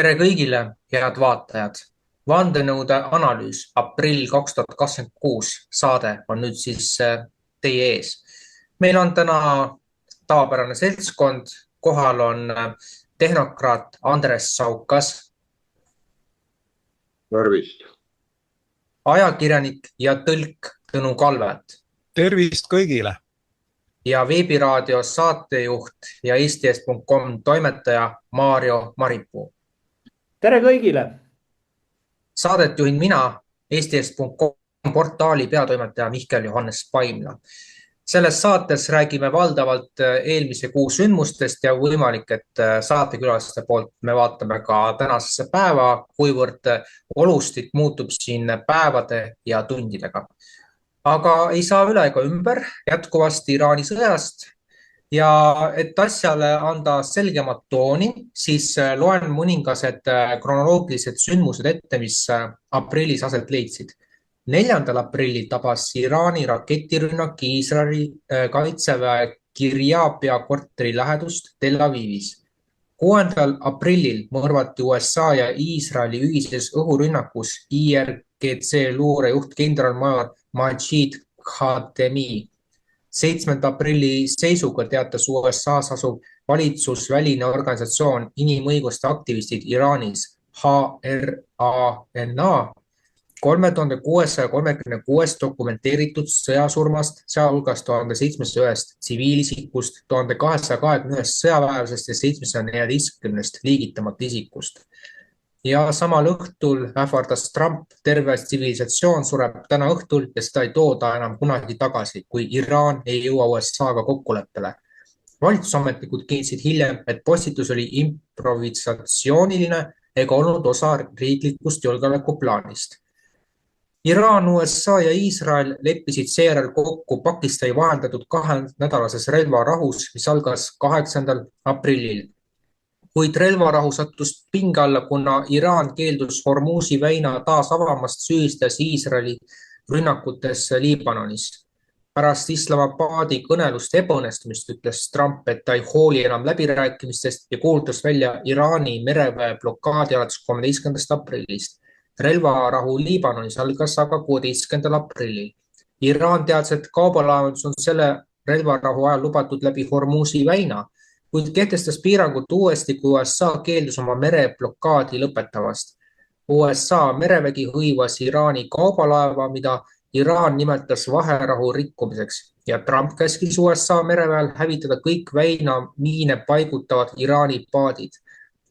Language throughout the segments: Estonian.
Tere kõigile, head vaatajad! Vandenõude analüüs aprill 2026 saade on nüüd siis teie ees. Meil on täna tavapärane seltskond, kohal on tehnokraat Andres Saukas, Tervist. ajakirjanik ja tõlk Tõnu Kalvet Tervist kõigile! ja veebiraadio saatejuht ja eestis.com toimetaja Maarjo Maripuu. Tere kõigile! Saadet juhin mina, eestis.com portaali peatoimetaja Mihkel Johannes Paimla. Selles saates räägime valdavalt eelmise kuu sündmustest ja võimalik, et saatekülaliste poolt me vaatame ka tänasesse päeva, kuivõrd olustik muutub siin päevade ja tundidega. Aga ei saa üle ega ümber jätkuvast Iraani sõjast. Ja et asjale anda selgemat tooni, siis loen mõningased kronoloogilised sündmused ette, mis aprillis aset leidsid. 4. aprillil tabas Iraani raketirünnak Iisraeli kaitseväe Kirjapia korteri lähedust Tel Avivis. 6. aprillil mõrvati USA ja Iisraeli ühises õhurünnakus IRGC luurejuht kindralmajor Majid Khatemi. 7. aprilli seisuga teatas USA-s asuv valitsusväline organisatsioon inimõiguste aktivistid Iraanis HRANA 3636 dokumenteeritud sõjasurmast, sealhulgas 1701 tsiviilisikust, 1221 sõjaväelasest ja 714 liigitamata isikust. Ja samal õhtul ähvardas Trump, terve tsivilisatsioon sureb täna õhtul ja seda ei tooda enam kunagi tagasi, kui Iraan ei jõua USA-ga kokkuleppele. Valitsusametnikud kiitsid hiljem, et postitus oli improvisatsiooniline ega olnud osa riiklikust julgeolekuplaanist. Iraan, USA ja Iisrael leppisid seejärel kokku Pakistani vahendatud 2-nädalases relvarahus, mis algas 8. aprillil. Kuid relvarahu sattus pinge alla, kuna Iraan keeldus Hormuzi väina taas avamast, süüdistas Iisraeli rünnakutes Liibanonis. Pärast Islamabadi kõneluste ebaõnnestumist ütles Trump, et ta ei hooli enam läbirääkimistest ja kuulutas välja Iraani mereväe blokaadi alates 13. aprillist. Relvarahu Liibanonis algas aga 16. aprillil. Iraan teadis, et kaubalaevandus on selle relvarahu ajal lubatud läbi Hormuzi väina, kuid kehtestas piirangud uuesti, kui USA keeldus oma mereblokaadi lõpetavast. USA merevägi hõivas Iraani kaubalaeva, mida Iraan nimetas vaherahu rikkumiseks ja Trump käskis USA mereväel hävitada kõik väina miine paigutavad Iraani paadid.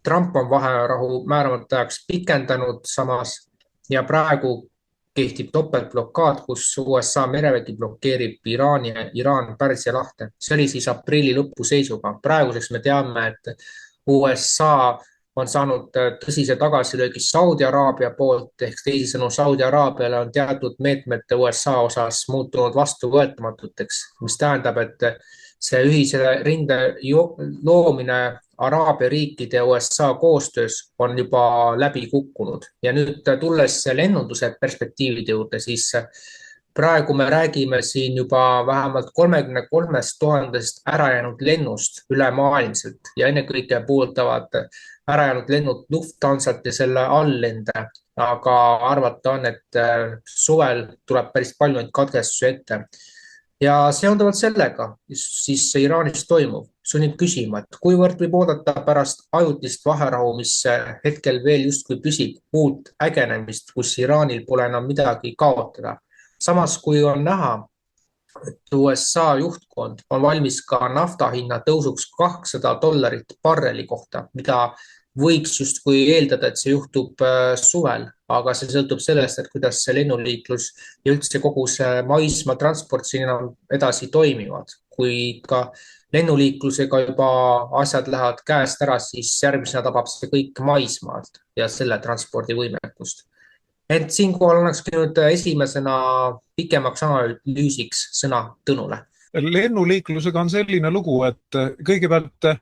Trump on vaherahu määramata ajaks pikendanud samas ja praegu kehtib topeltblokaad, kus USA merevägi blokeerib Iraani ja Iraan Pärsia lahte. See oli siis aprilli lõpu seisuga. Praeguseks me teame, et USA on saanud tõsise tagasilöögi Saudi Araabia poolt, ehk teisisõnu Saudi Araabiale on teatud meetmete USA osas muutunud vastuvõetamatuteks, mis tähendab, et see ühise rinde loomine Araabia riikide ja USA koostöös on juba läbi kukkunud. Ja nüüd tulles lennunduse perspektiivide juurde, siis praegu me räägime siin juba vähemalt 33 000 ärajäänud lennust ülemaailmselt ja ennekõike puudutavad ärajäänud lennud Lufthansat ja selle alllende, aga arvata on, et suvel tuleb päris palju neid katkestusi ette. Ja seonduvalt sellega siis Iraanis toimuv sunnib küsima, et kuivõrd võib oodata pärast ajutist vaherahu, mis hetkel veel justkui püsib, uut ägenemist, kus Iraanil pole enam midagi kaotada. Samas kui on näha, et USA juhtkond on valmis ka nafta hinna tõusuks $200 barreli kohta, mida võiks justkui eeldada, et see juhtub suvel, aga see sõltub sellest, et kuidas see lennuliiklus ja üldse kogu see maismaa transport siin enam edasi toimivad. Kui ka lennuliiklusega juba asjad lähevad käest ära, siis järgmisena tabab see kõik maismaalt ja selle transpordi võimekust. Ent siinkohal annakski nüüd esimesena pikemaks analüüsiks sõna Tõnule. Lennuliiklusega on selline lugu, et kõigepealt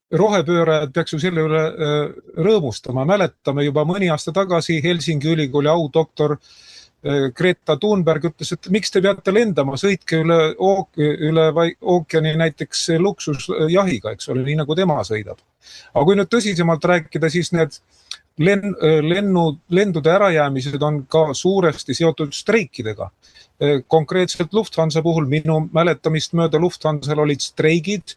rohepöörajad peaks ju selle üle rõõmustama. Mäletame juba mõni aasta tagasi Helsingi ülikooli audoktor Greta Thunberg ütles, et miks te peate lendama, sõitke üle ookeani näiteks luksusjahiga, eks ole, nii nagu tema sõidab. Aga kui nüüd tõsisemalt rääkida, siis need lendude ärajäämised on ka suuresti seotud streikidega. Konkreetselt Lufthansa puhul minu mäletamist mööda Lufthansal olid streigid.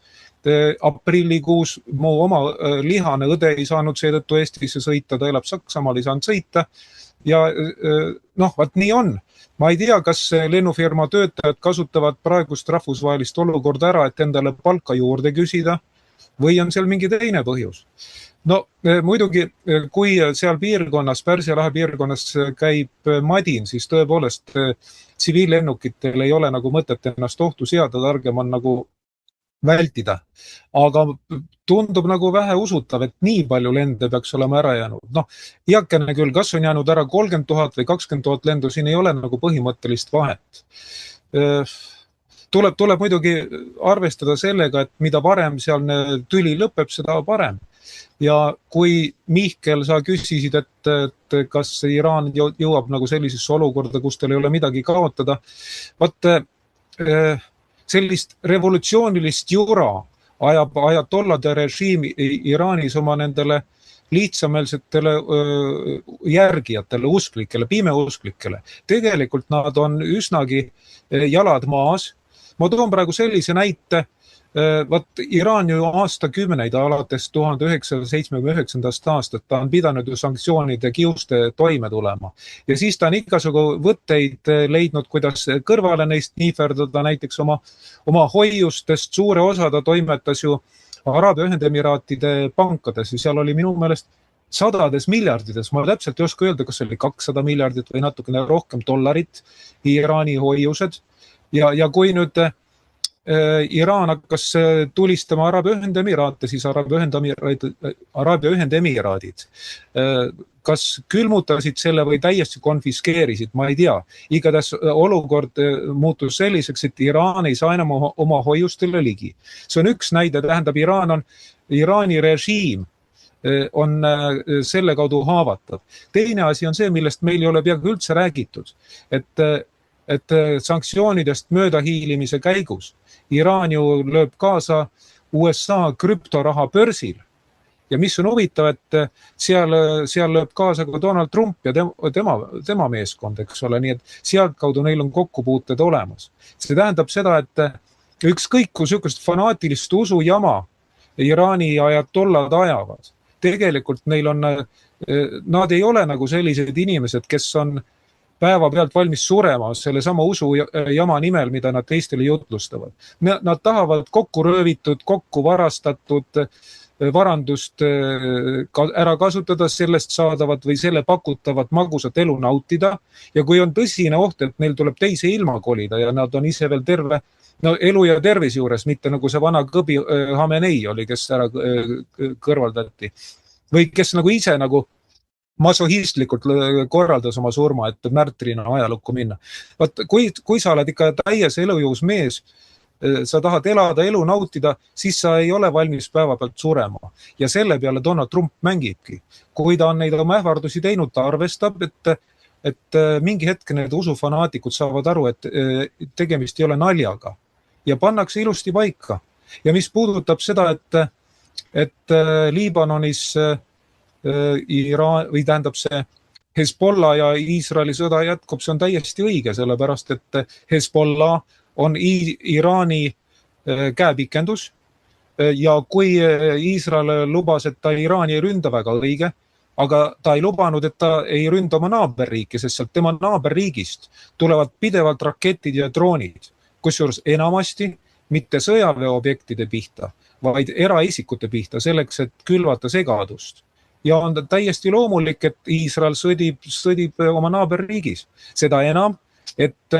Aprillikuus mu oma lihane õde ei saanud seetõttu Eestisse sõita, ta elab Saksamaal, ei saanud sõita. Ja vaat nii on. Ma ei tea, kas lennufirma töötajad kasutavad praegust rahvusvahelist olukorda ära, et endale palka juurde küsida või on seal mingi teine põhjus. Muidugi, kui seal piirkonnas, Pärsia lahe piirkonnas käib madin, siis tõepoolest tsiviillennukitel ei ole nagu mõtet ennast ohtu seada, targem on nagu vältida. Aga tundub nagu vähe usutav, et nii palju lende peaks olema ära jäänud. Heakene küll, kas on jäänud ära 30 000 või 20 000 lendu, siin ei ole nagu põhimõttelist vahet. Tuleb muidugi arvestada sellega, et mida varem sealne tüli lõpeb, seda parem. Ja kui Mihkel, sa küsisid, et kas Iraan jõuab nagu sellisesse olukorda, kus teil ei ole midagi kaotada, vaat sellist revolutsioonilist jura ajab ajatollade režiim Iraanis oma nendele lihtsameelsetele järgijatele, usklikele, pimeusklikele. Tegelikult nad on üsnagi jalad maas. Ma toon praegu sellise näite. Iraan ju aastakümneid alates 1979. aastat ta on pidanud ju sanktsioonide kiuste toime tulema. Ja siis ta on igasugu võtteid leidnud, kuidas kõrvale neist niiferdada, näiteks oma hoiustest suure osa ta toimetas ju Araabia Ühendemiraatide pankades ja seal oli minu meelest sadades miljardides, ma täpselt ei oska öelda, kas oli 200 miljardit või natukene rohkem dollarit Iraani hoiused. Ja kui nüüd Iraan hakkas tulistama Araabia Ühendemiraate, siis Araabia Ühendemiraadid kas külmutasid selle või täiesti konfiskeerisid, ma ei tea. Igatahes olukord muutus selliseks, et Iraan ei saa enam oma hoiustele ligi. See on üks näide, tähendab Iraani režiim on selle kaudu haavatav. Teine asi on see, millest meil ei ole peaaegu üldse räägitud, et sanktsioonidest möödahiilimise käigus Iraan ju lööb kaasa USA krüptoraha börsil. Ja mis on huvitav, et seal lööb kaasa ka Donald Trump ja tema meeskond, eks ole, nii et sealt kaudu neil on kokkupuuted olemas. See tähendab seda, et ükskõik kui sükust fanaatilist usujama Iraani ajatollad ajavad. Tegelikult nad ei ole nagu sellised inimesed, kes on päevapealt valmis surema selle sama usujama nimel, mida nad teistele jutlustavad. Nad tahavad kokku röövitud, kokku varastatud varandust ära kasutada, sellest saadavat või selle pakutavat magusat elu nautida. Ja kui on tõsine oht, et neil tuleb teise ilma kolida ja nad on ise veel terve elu ja tervis juures, mitte nagu see vana kõbi Hamenei oli, kes ära kõrvaldati. Või kes nagu ise nagu masohistlikult korraldas oma surma, et märtrina ajalukku minna. Kui sa oled ikka täies elujõus mees, sa tahad elada, elu nautida, siis sa ei ole valmis päevapealt surema. Ja selle peale Donald Trump mängibki. Kui ta on neid oma ähvardusi teinud, ta arvestab, et mingi hetk need usufanaatikud saavad aru, et tegemist ei ole naljaga. Ja pannakse ilusti paika. Ja mis puudutab seda, et Liibanonis Iraan, või tähendab see Hezbollah ja Iisraeli sõda jätkub, see on täiesti õige, sellepärast et Hezbollah on Iraani käepikendus ja kui Iisrael lubas, et ta Iraani ei ründa, väga õige, aga ta ei lubanud, et ta ei ründa oma naaberriiki, sest sealt tema naaberriigist tulevad pidevalt raketid ja droonid, kusjuures enamasti mitte sõjaväeobjektide pihta, vaid eraisikute pihta selleks, et külvata segadust. Ja on täiesti loomulik, et Iisrael sõdib oma naaberriigis. Seda enam, et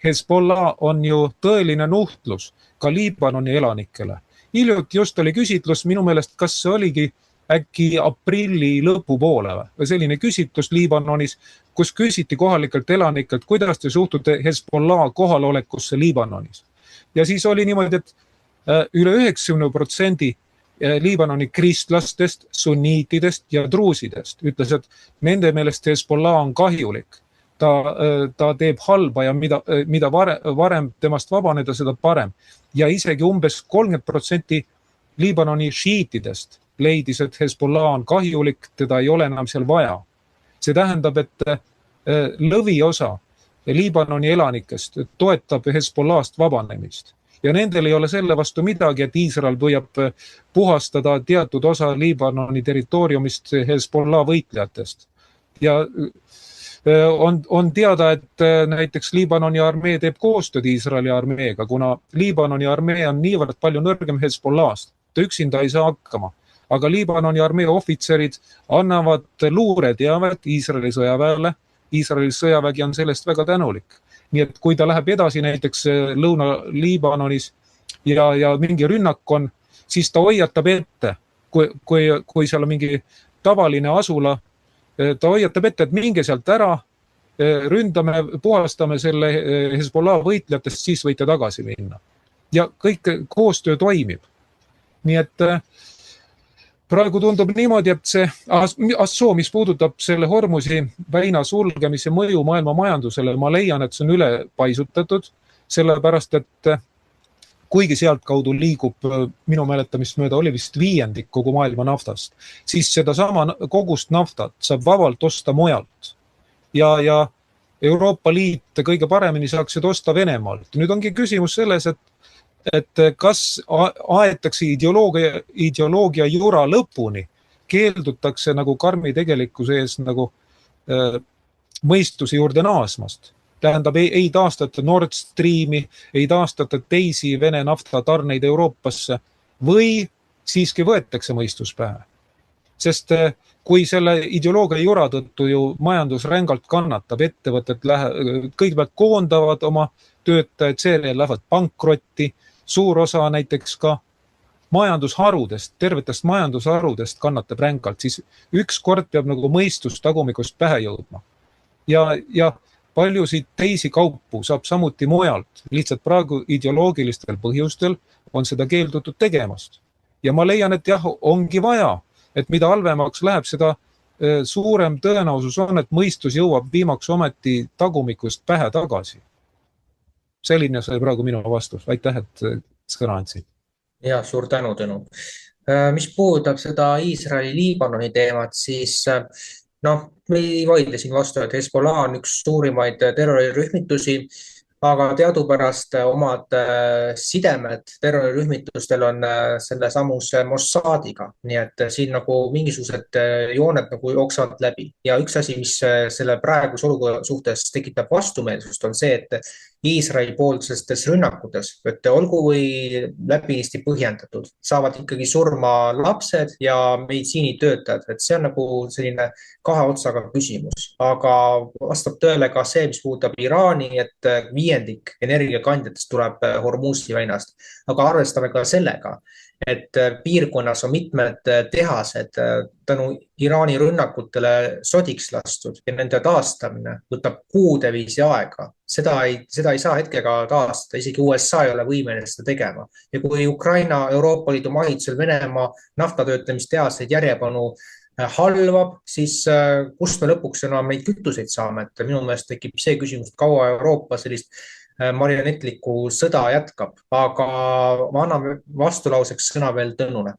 Hezbollah on ju tõeline nuhtlus ka Liibanoni elanikele. Hiljuti just oli küsitlus, minu meelest, kas see oligi äkki aprilli lõpupoole või selline küsitlus Liibanonis, kus küsiti kohalikelt elanikelt, kuidas te suhtute Hezbollah kohalolekusse Liibanonis. Ja siis oli niimoodi, et üle 90% Liibanoni kristlastest, sunniitidest ja druusidest ütles, et nende meelest Hezbollah on kahjulik. Ta teeb halba ja mida varem temast vabaneda, seda parem. Ja isegi umbes 30% Liibanoni šiitidest leidis, et Hezbollah on kahjulik, teda ei ole enam seal vaja. See tähendab, et lõviosa Liibanoni elanikest toetab Hezbollahst vabanemist. Ja nendel ei ole selle vastu midagi, et Iisrael püüab puhastada teatud osa Liibanoni territooriumist Hezbollah võitlejatest. Ja on teada, et näiteks Liibanoni armee teeb koostööd Iisraeli armeega, kuna Liibanoni armee on niivõrd palju nõrgem Hezbollahst. Ta üksinda ei saa hakkama. Aga Liibanoni armee ohvitserid annavad luureteavet Iisraeli sõjaväele. Iisraeli sõjavägi on sellest väga tänulik. Nii et kui ta läheb edasi näiteks Lõuna-Liibanonis ja mingi rünnak on, siis ta hoiatab ette, kui seal on mingi tavaline asula, ta hoiatab ette, et minge sealt ära, ründame, puhastame selle Hezbollah võitlejatest, siis võite tagasi minna. Ja kõik koostöö toimib. Nii et praegu tundub niimoodi, et see assoo, mis puudutab selle Hormusi väina sulgemise mõju maailma majandusele, ma leian, et see on üle paisutatud, sellepärast, et kuigi sealt kaudu liigub minu mäletamist mööda oli vist 1/5 kogu maailma naftast, siis seda sama kogust naftat saab vabalt osta mujalt. Ja Euroopa Liit kõige paremini saaksid osta Venemaalt. Nüüd ongi küsimus selles, et kas aetakse ideoloogia jura lõpuni, keeldutakse nagu karmi tegelikkuse ees nagu mõistuse juurde naasmast. Tähendab, ei taastata Nord Streami, ei taastata teisi Vene naftatarneid Euroopasse või siiski võetakse mõistus pähe. Sest kui selle ideoloogia jura tõttu ju majandus rängalt kannatab, ettevõtted kõigepealt koondavad oma töötajad, seejärel lähevad pankrotti, suur osa näiteks ka majandusharudest, tervetest majandusharudest kannatab rängalt, siis ükskord peab nagu mõistus tagumikust pähe jõudma. Ja paljusid teisi kaupu saab samuti mujalt, lihtsalt praegu ideoloogilistel põhjustel on seda keeldutud tegemast. Ja ma leian, et jah, ongi vaja, et mida halvemaks läheb, seda suurem tõenäosus on, et mõistus jõuab viimaks ometi tagumikust pähe tagasi. Selline sai praegu minu vastus. Aitäh, et sõna andsid. Ja, suur tänu, Tõnu. Mis puudutab seda Iisraeli-Liibanoni teemat, siis me ei vaidle siin vastu, et Hezbollah on üks suurimaid terrorirühmitusi, aga teadupärast omad sidemed terrorirühmitustel on selle samuse Mossadiga, nii et siin nagu mingisugused jooned nagu jooksevad läbi. Ja üks asi, mis selle praeguse olukorra suhtes tekitab vastumeelsust, on see, et Iisraeli poolsestes rünnakutes, et olgu või läbinisti põhjendatud, saavad ikkagi surma lapsed ja meditsiinitöötajad, et see on nagu selline kahe otsaga küsimus, aga vastab tõele ka see, mis puudutab Iraani, et 1/5 energiakandjatest tuleb Hormuzi väinast, aga arvestame ka sellega, et piirkonnas on mitmed tehased tänu Iraani rünnakutele sodiks lastud ja nende taastamine võtab kuude viisi aega. Seda ei saa hetkega taastada, isegi USA ei ole võimeline seda tegema. Ja kui Ukraina Euroopa Liidu mahitusel Venemaa naftatöötlemistehaseid järjepanu halvab, siis kust me lõpuks enam neid kütuseid saame, et minu meelest tekib see küsimus, et kaua Euroopa sellist marionetlikku sõda jätkab, aga ma annan vastulauseks sõna veel Tõnule.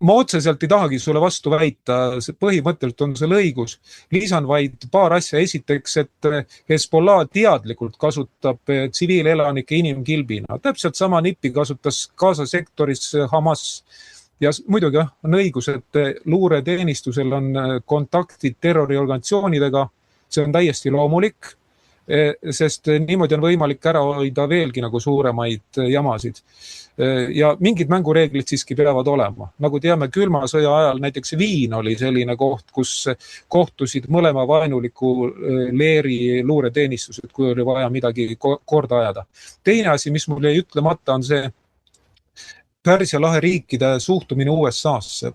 Ma otseselt ei tahagi sulle vastu väita, põhimõtteliselt on seal õigus. Lisan vaid paar asja. Esiteks, et Hezbollah teadlikult kasutab tsiviilelanike inimkilbina. Täpselt sama nippi kasutas Gaza sektoris Hamas. Ja muidugi on õigus, et luureteenistusel on kontaktid terroriorganisatsioonidega. See on täiesti loomulik, sest niimoodi on võimalik ära hoida veelgi nagu suuremaid jamasid. Ja mingid mängureeglid siiski peavad olema. Nagu teame, külma sõja ajal näiteks Viin oli selline koht, kus kohtusid mõlema vaenuliku leeri luureteenistused, kui oli vaja midagi korda ajada. Teine asi, mis mul jäi ütlemata, on see Pärsia lahe riikide suhtumine USA-sse.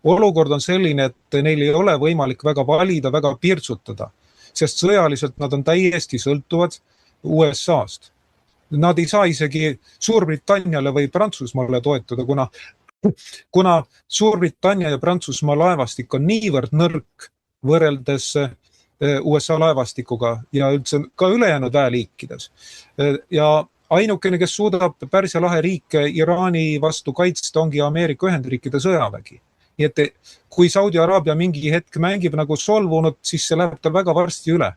Olukord on selline, et neil ei ole võimalik väga valida, väga pirtsutada, sest sõjaliselt nad on täiesti sõltuvad USA-st. Nad ei saa isegi Suurbritanniale või Prantsusmaale toetuda, kuna Suurbritannia ja Prantsusmaa laevastik on niivõrd nõrk võrreldes USA laevastikuga ja üldse ka ülejäänud väeliikides. Ja ainukene, kes suudab Pärsia lahe riike Iraani vastu kaitsta, ongi Ameerika Ühendriikide sõjavägi. Nii et kui Saudi Araabia mingi hetk mängib nagu solvunud, siis see läheb tal väga varsti üle.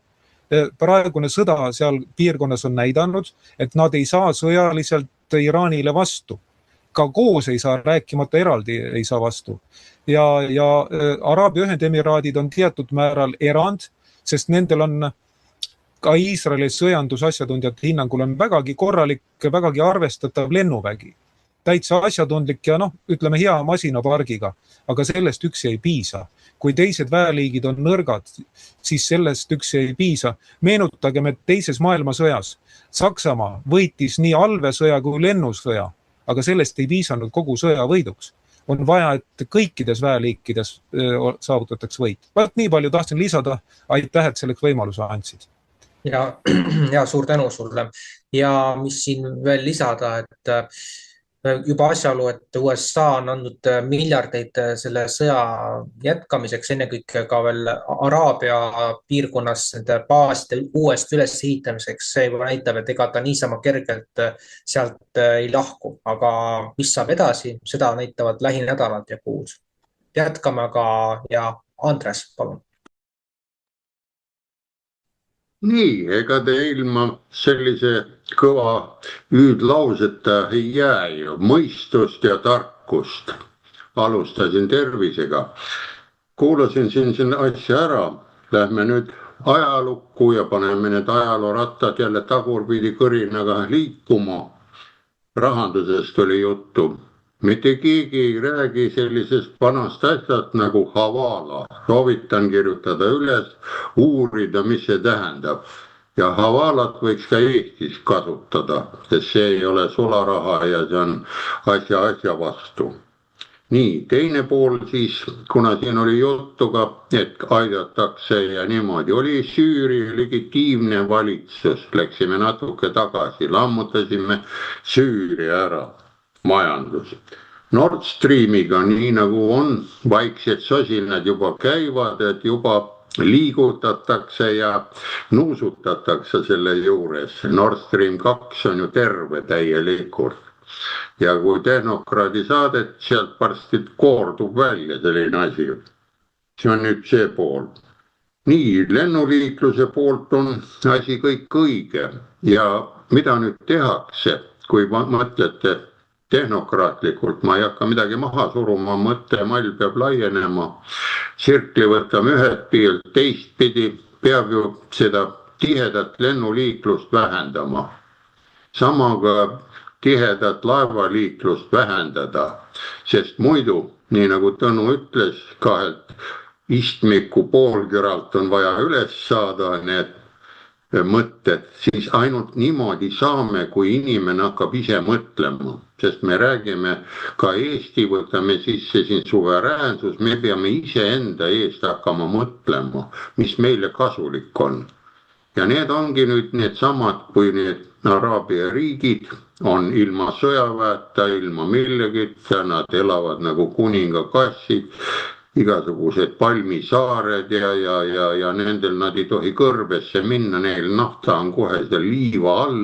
Praegune sõda seal piirkonnas on näidanud, et nad ei saa sõjaliselt Iraanile vastu. Ka koos ei saa, rääkimata eraldi ei saa vastu. Ja Araabia Ühendemiraadid on teatud määral erand, sest nendel on ka Iisraeli sõjandusasjatundjate hinnangul on vägagi korralik, vägagi arvestatav lennuvägi. Täitsa asjatundlik ja ütleme hea masinapargiga, aga sellest üksi ei piisa. Kui teised väeliigid on nõrgad, siis sellest üksi ei piisa. Meenutagem, et teises maailmasõjas Saksamaa võitis nii allveesõja kui lennusõja, aga sellest ei piisanud kogu sõja võiduks. On vaja, et kõikides väeliikides saavutatakse võit. Vaat nii palju tahtsin lisada, aitäh, et selleks võimaluse andsid. Ja suur tänu sulle. Ja mis siin veel lisada, et juba asjaolu, et USA on andnud miljardeid selle sõja jätkamiseks, ennekõike ka veel Araabia piirkonnas nende baaside uuest üles ehitamiseks, see juba näitab, et ega ta niisama kergelt sealt ei lahku, aga mis saab edasi, seda näitavad lähinädalad ja kuud. Jätkame aga ja Andres, palun. Nii, ega te ilma sellise kõva hüüdlauseta ei jää ju, mõistust ja tarkust. Alustasin tervisega. Kuulasin siin asja ära. Lähme nüüd ajalukku ja paneme need ajaloorattad jälle tagurpidi kõrinaga liikuma. Rahandusest oli juttu. Mitte keegi ei räägi sellisest vanast asjast nagu havala. Soovitan kirjutada üles, uurida, mis see tähendab. Ja havalat võiks ka Eestis kasutada, sest see ei ole sularaha ja see on asja vastu. Nii, teine pool siis, kuna siin oli juttu ka, et aidatakse ja niimoodi, oli Süüria legitiimne valitsus. Läksime natuke tagasi, lammutasime Süüria ära. Majandus. Nord Streamiga, nii nagu on, vaiksed sosinad juba käivad, et juba liigutatakse ja nuusutatakse selle juures. Nord Stream 2 on ju terve täielikult. Ja kui tehnokraadi saadet, sealt varsti koordub välja selline asi. See on nüüd see pool. Nii, lennuliikluse poolt on asi kõik õige. Ja mida nüüd tehakse, kui mõtlete tehnokraatlikult, ma ei hakka midagi maha suruma, mõttemall peab laienema. Sirkli võtame ühed piilt, teistpidi peab ju seda tihedat lennuliiklust vähendama. Samaga tihedat laevaliiklust vähendada, sest muidu, nii nagu Tõnu ütles, kahelt istmiku poolküralt on vaja üles saada need mõtted, siis ainult niimoodi saame, kui inimene hakkab ise mõtlema, sest me räägime ka Eesti, võtame sisse siin suveräänsus, me peame ise enda eest hakkama mõtlema, mis meile kasulik on. Ja need ongi nüüd need samad, kui need Araabia riigid on ilma sõjaväeta, ilma millegita, nad elavad nagu kuningakassid, igasugused palmisaared ja nendel nad ei tohi kõrbesse minna, neil nafta on kohe seal liiva all.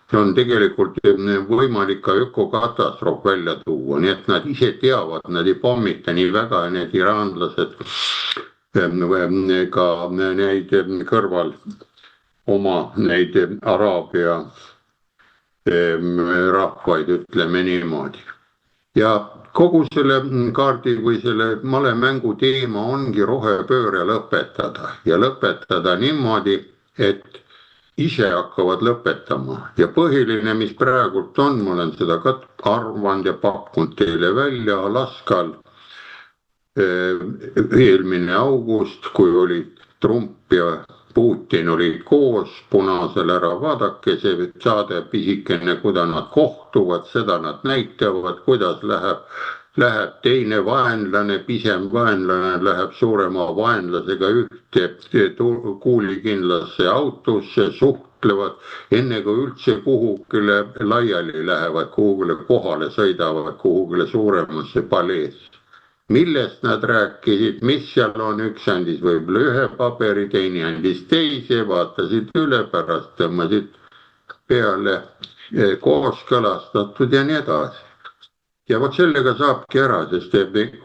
See on tegelikult võimalik ka ökokatastroof välja tuua, nii et nad ise teavad, nad ei pommita nii väga ja need iraanlased ka neid kõrval oma neid Araabia rahvaid, ütleme niimoodi. Ja kogu selle kaardi või selle malemängu teema ongi rohepööre lõpetada ja lõpetada niimoodi, et ise hakkavad lõpetama. Ja põhiline, mis praegult on, ma olen seda ka arvanud ja pakkunud teile välja Alaskal eelmine august, kui olid Trump ja Putin olid koos punasel ära, vaadake see saade pisikene, kuidas nad kohtuvad, seda nad näitavad, kuidas läheb teine vaenlane, pisem vaenlane läheb suurema vaenlasega ühte kuulikindlasse autosse, suhtlevad, enne kui üldse kuhugile laiali lähevad, kuhugile kohale sõidavad, kuhugile suuremasse paleesse. Millest nad rääkisid, mis seal on, üks andis võib-olla ühe paberi, teine andis teise, vaatasid üle, pärast tõmbasid peale kooskõlastatud ja nii edasi. ja vot sellega saabki ära, sest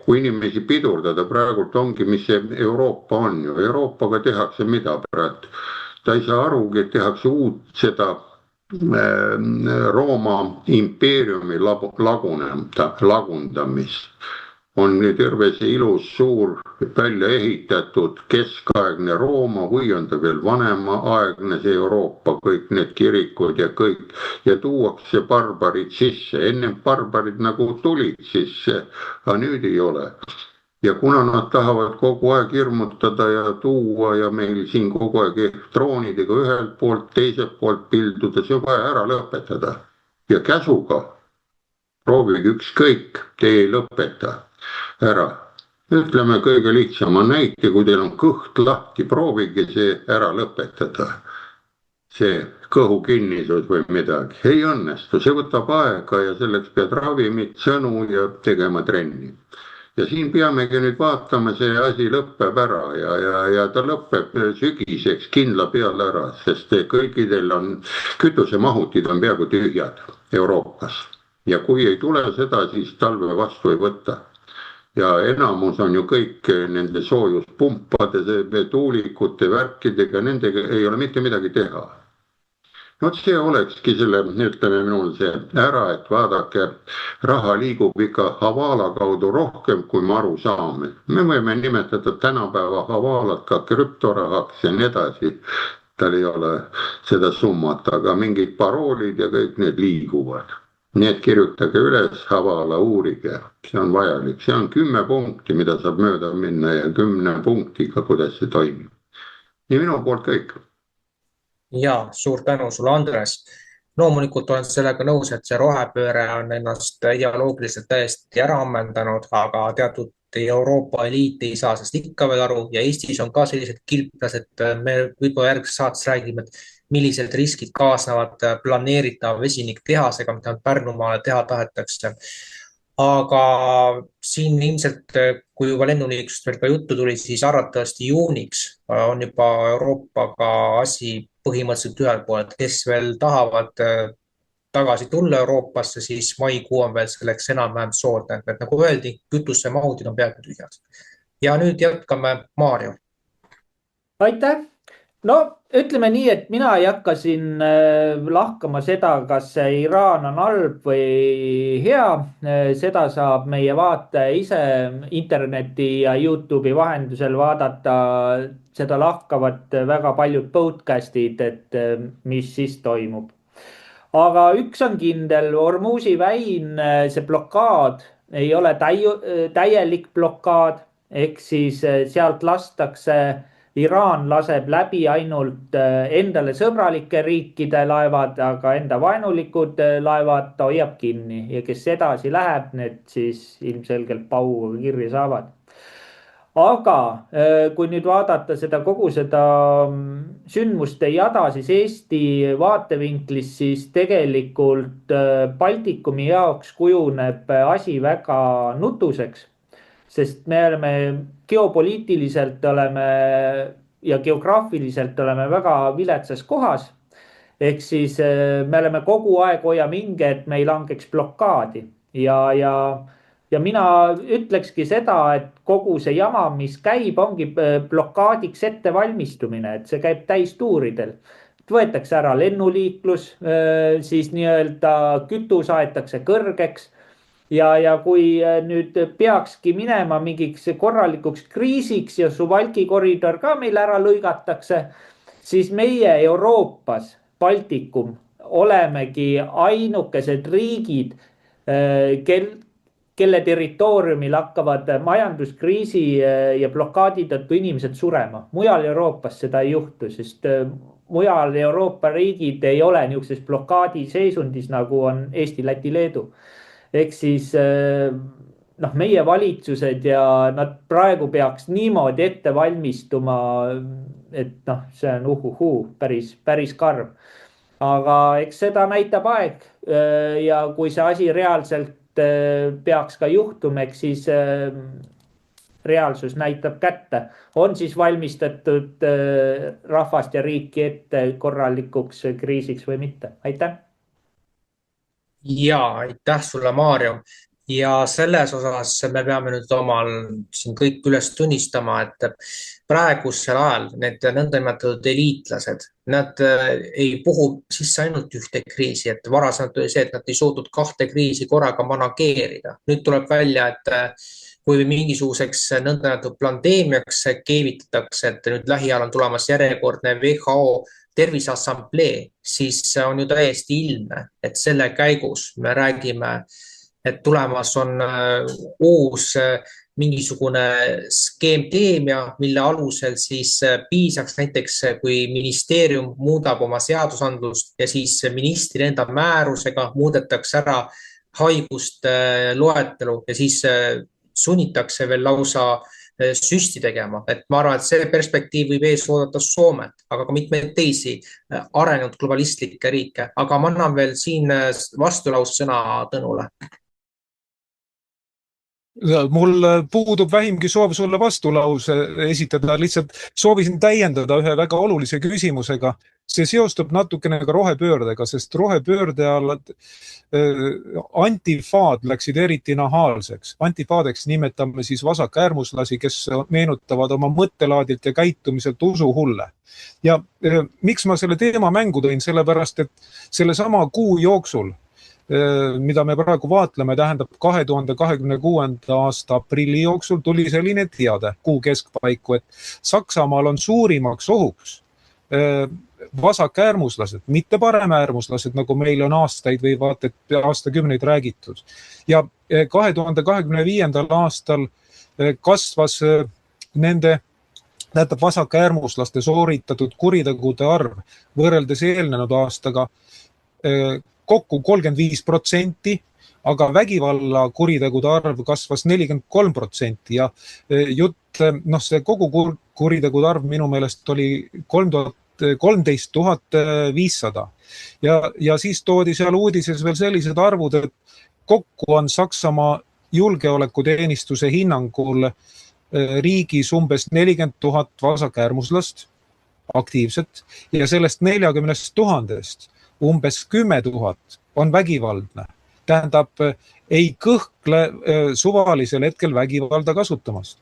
kui inimesi pidurdada praegult ongi, mis see Euroopa on ju. Euroopaga tehakse mida praegu? Ta ei saa arugi, et tehakse uut seda Rooma impeeriumi lagundamist. On nii terve see ilus suur välja ehitatud keskaegne Rooma või on ta veel vanemaaegne see Euroopa, kõik need kirikud ja kõik, ja tuuakse barbarid sisse. Ennem barbarid nagu tulid sisse, aga nüüd ei ole. Ja kuna nad tahavad kogu aeg hirmutada ja tuua ja meil siin kogu aeg droonidega ühelt poolt, teiselt poolt pilduda, see on vaja ära lõpetada. Ja käsuga proovige ükskõik, te ei lõpeta ära. Ütleme kõige lihtsama näite, kui teil on kõht lahti, proovige see ära lõpetada. See kõhukinnisus või midagi. Ei õnnestu, see võtab aega ja selleks pead ravimid, sõnu ja tegema trenni. Ja siin peamegi nüüd vaatama, see asi lõpeb ära ja ta lõpeb sügiseks kindla peale ära, sest kõikidel on, kütusemahutid on peaaegu tühjad Euroopas. Ja kui ei tule seda, siis talve vastu ei võta. Ja enamus on ju kõik nende soojuspumpade, tuulikute, värkidega, nendega ei ole mitte midagi teha. No see olekski selle, ütleme minul see ära, et vaadake, raha liigub ikka Havala kaudu rohkem, kui me aru saame. Me võime nimetada tänapäeva Havalat ka krüptorahaks ja nii edasi. Tal ei ole seda summat, aga mingid paroolid ja kõik need liiguvad. Nii et kirjutage üles Havala, uurige, see on vajalik. See on 10 punkti, mida saab mööda minna ja 10 punktiga, kuidas see toimib. Nii minu poolt kõik. Ja suur tänu sulle, Andres. Loomulikult olen sellega nõus, et see rohepööre on ennast ideoloogiliselt täiesti ära ammendanud, aga teatud Euroopa eliit ei saa sellest ikka veel aru ja Eestis on ka sellised kilplased, me võib-olla järgmises saates räägime, et millised riskid kaasnevad planeeritava vesiniktehasega, mida Pärnumaale teha tahetakse. Aga siin ilmselt, kui juba lennuliiklust veel ka juttu tuli, siis arvatavasti juuniks on juba Euroopaga asi põhimõtteliselt ühel pool, et kes veel tahavad tagasi tulla Euroopasse, siis maikuu on veel selleks enam-vähem soodne. Et nagu öeldi, kütusemahutid on peaaegu tühjad. Ja nüüd jätkame Maarjo. Aitäh! No ütleme nii, et mina ei hakka siin lahkama seda, kas Iraan on halb või hea. Seda saab meie vaataja ise interneti ja YouTube'i vahendusel vaadata. Seda lahkavad väga paljud podcastid, et mis siis toimub. Aga üks on kindel, Hormuzi väin, see blokaad ei ole täielik blokaad, ehk siis sealt lastakse, Iraan laseb läbi ainult endale sõbralike riikide laevad, aga enda vaenulikud laevad ta hoiab kinni ja kes edasi läheb, need siis ilmselgelt pauga kirja saavad. Aga kui nüüd vaadata seda kogu seda sündmuste jada, siis Eesti vaatevinklis, siis tegelikult Baltikumi jaoks kujuneb asi väga nutuseks, sest me oleme geopoliitiliselt ja geograafiliselt oleme väga viletsas kohas. Ehk siis me oleme kogu aeg hoiame hinge, et me ei langeks blokaadi ja mina ütlekski seda, et kogu see jama, mis käib, ongi blokaadiks ettevalmistumine, et see käib täistuuridel. Võetakse ära lennuliiklus, siis nii-öelda kütus aetakse kõrgeks ja kui nüüd peakski minema mingiks korralikuks kriisiks ja Suwalki koridor ka meil ära lõigatakse, siis meie Euroopas, Baltikum, olemegi ainukesed riigid, kelle territooriumil hakkavad majanduskriisi ja blokaadi tõttu inimesed surema. Mujal Euroopas seda ei juhtu, sest mujal Euroopa riigid ei ole niisuguses blokaadi seisundis, nagu on Eesti, Läti, Leedu. Ehk siis meie valitsused ja nad praegu peaks niimoodi ette valmistuma, et see on päris karm. Aga eks seda näitab aeg ja kui see asi reaalselt peaks ka juhtumeks, siis reaalsus näitab kätte. On siis valmistatud rahvast ja riiki ette korralikuks kriisiks või mitte? Aitäh! Ja aitäh sulle, Maarjo. ja selles osas me peame nüüd omal siin kõik üles tunnistama, et praegusel ajal need nõndanimetatud eliitlased, nad ei puhu sisse ainult ühte kriisi, et varasemalt oli see, et nad ei suutnud kahte kriisi korraga manageerida. Nüüd tuleb välja, et kui mingisuguseks nõndanimetatud pandeemiaks keevitatakse, et nüüd lähiajal on tulemas järjekordne WHO terviseassamblee, siis on ju täiesti ilmne, et selle käigus me räägime, et tulemas on uus mingisugune skeemteemia, mille alusel siis piisaks näiteks, kui ministeerium muudab oma seadusandlust ja siis ministri enda määrusega muudetakse ära haiguste loetelu ja siis sunnitakse veel lausa süsti tegema. Et ma arvan, et see perspektiiv võib ees oodata Soomet, aga ka mitmeid teisi arenenud globalistlikke riike. Aga ma annan veel siin vastulaussõna Tõnule. Mul puudub vähimgi soov sulle vastulause esitada, lihtsalt soovisin täiendada ühe väga olulise küsimusega. See seostub natukene ka rohepöördega, sest rohepöörde all antifaad läksid eriti nahaalseks. Antifaadeks nimetame siis vasakäärmuslasi, kes meenutavad oma mõttelaadilt ja käitumiselt usuhulle. Ja miks ma selle teema mängu tõin? Sellepärast, et selle sama kuu jooksul, mida me praegu vaatleme, tähendab 2026. aasta aprilli jooksul tuli selline teade kuu keskpaiku, et Saksamaal on suurimaks ohuks vasakäärmuslased, mitte paremäärmuslased, nagu meil on aastaid või vaata, et aastakümneid räägitud. Ja 2025. aastal kasvas nende vasakäärmuslaste sooritatud kuritegude arv võrreldes eelnenud aastaga kokku 35%, aga vägivalla kuritegude arv kasvas 43% ja jutt, see kogu kuritegude arv minu meelest oli 13 500. Ja siis toodi seal uudises veel sellised arvud, et kokku on Saksamaa julgeolekuteenistuse hinnangul riigis umbes 40 000 vasakäärmuslast aktiivset ja sellest 40 000-st umbes 10 000 on vägivaldne. Tähendab, ei kõhkle suvalisel hetkel vägivalda kasutamast.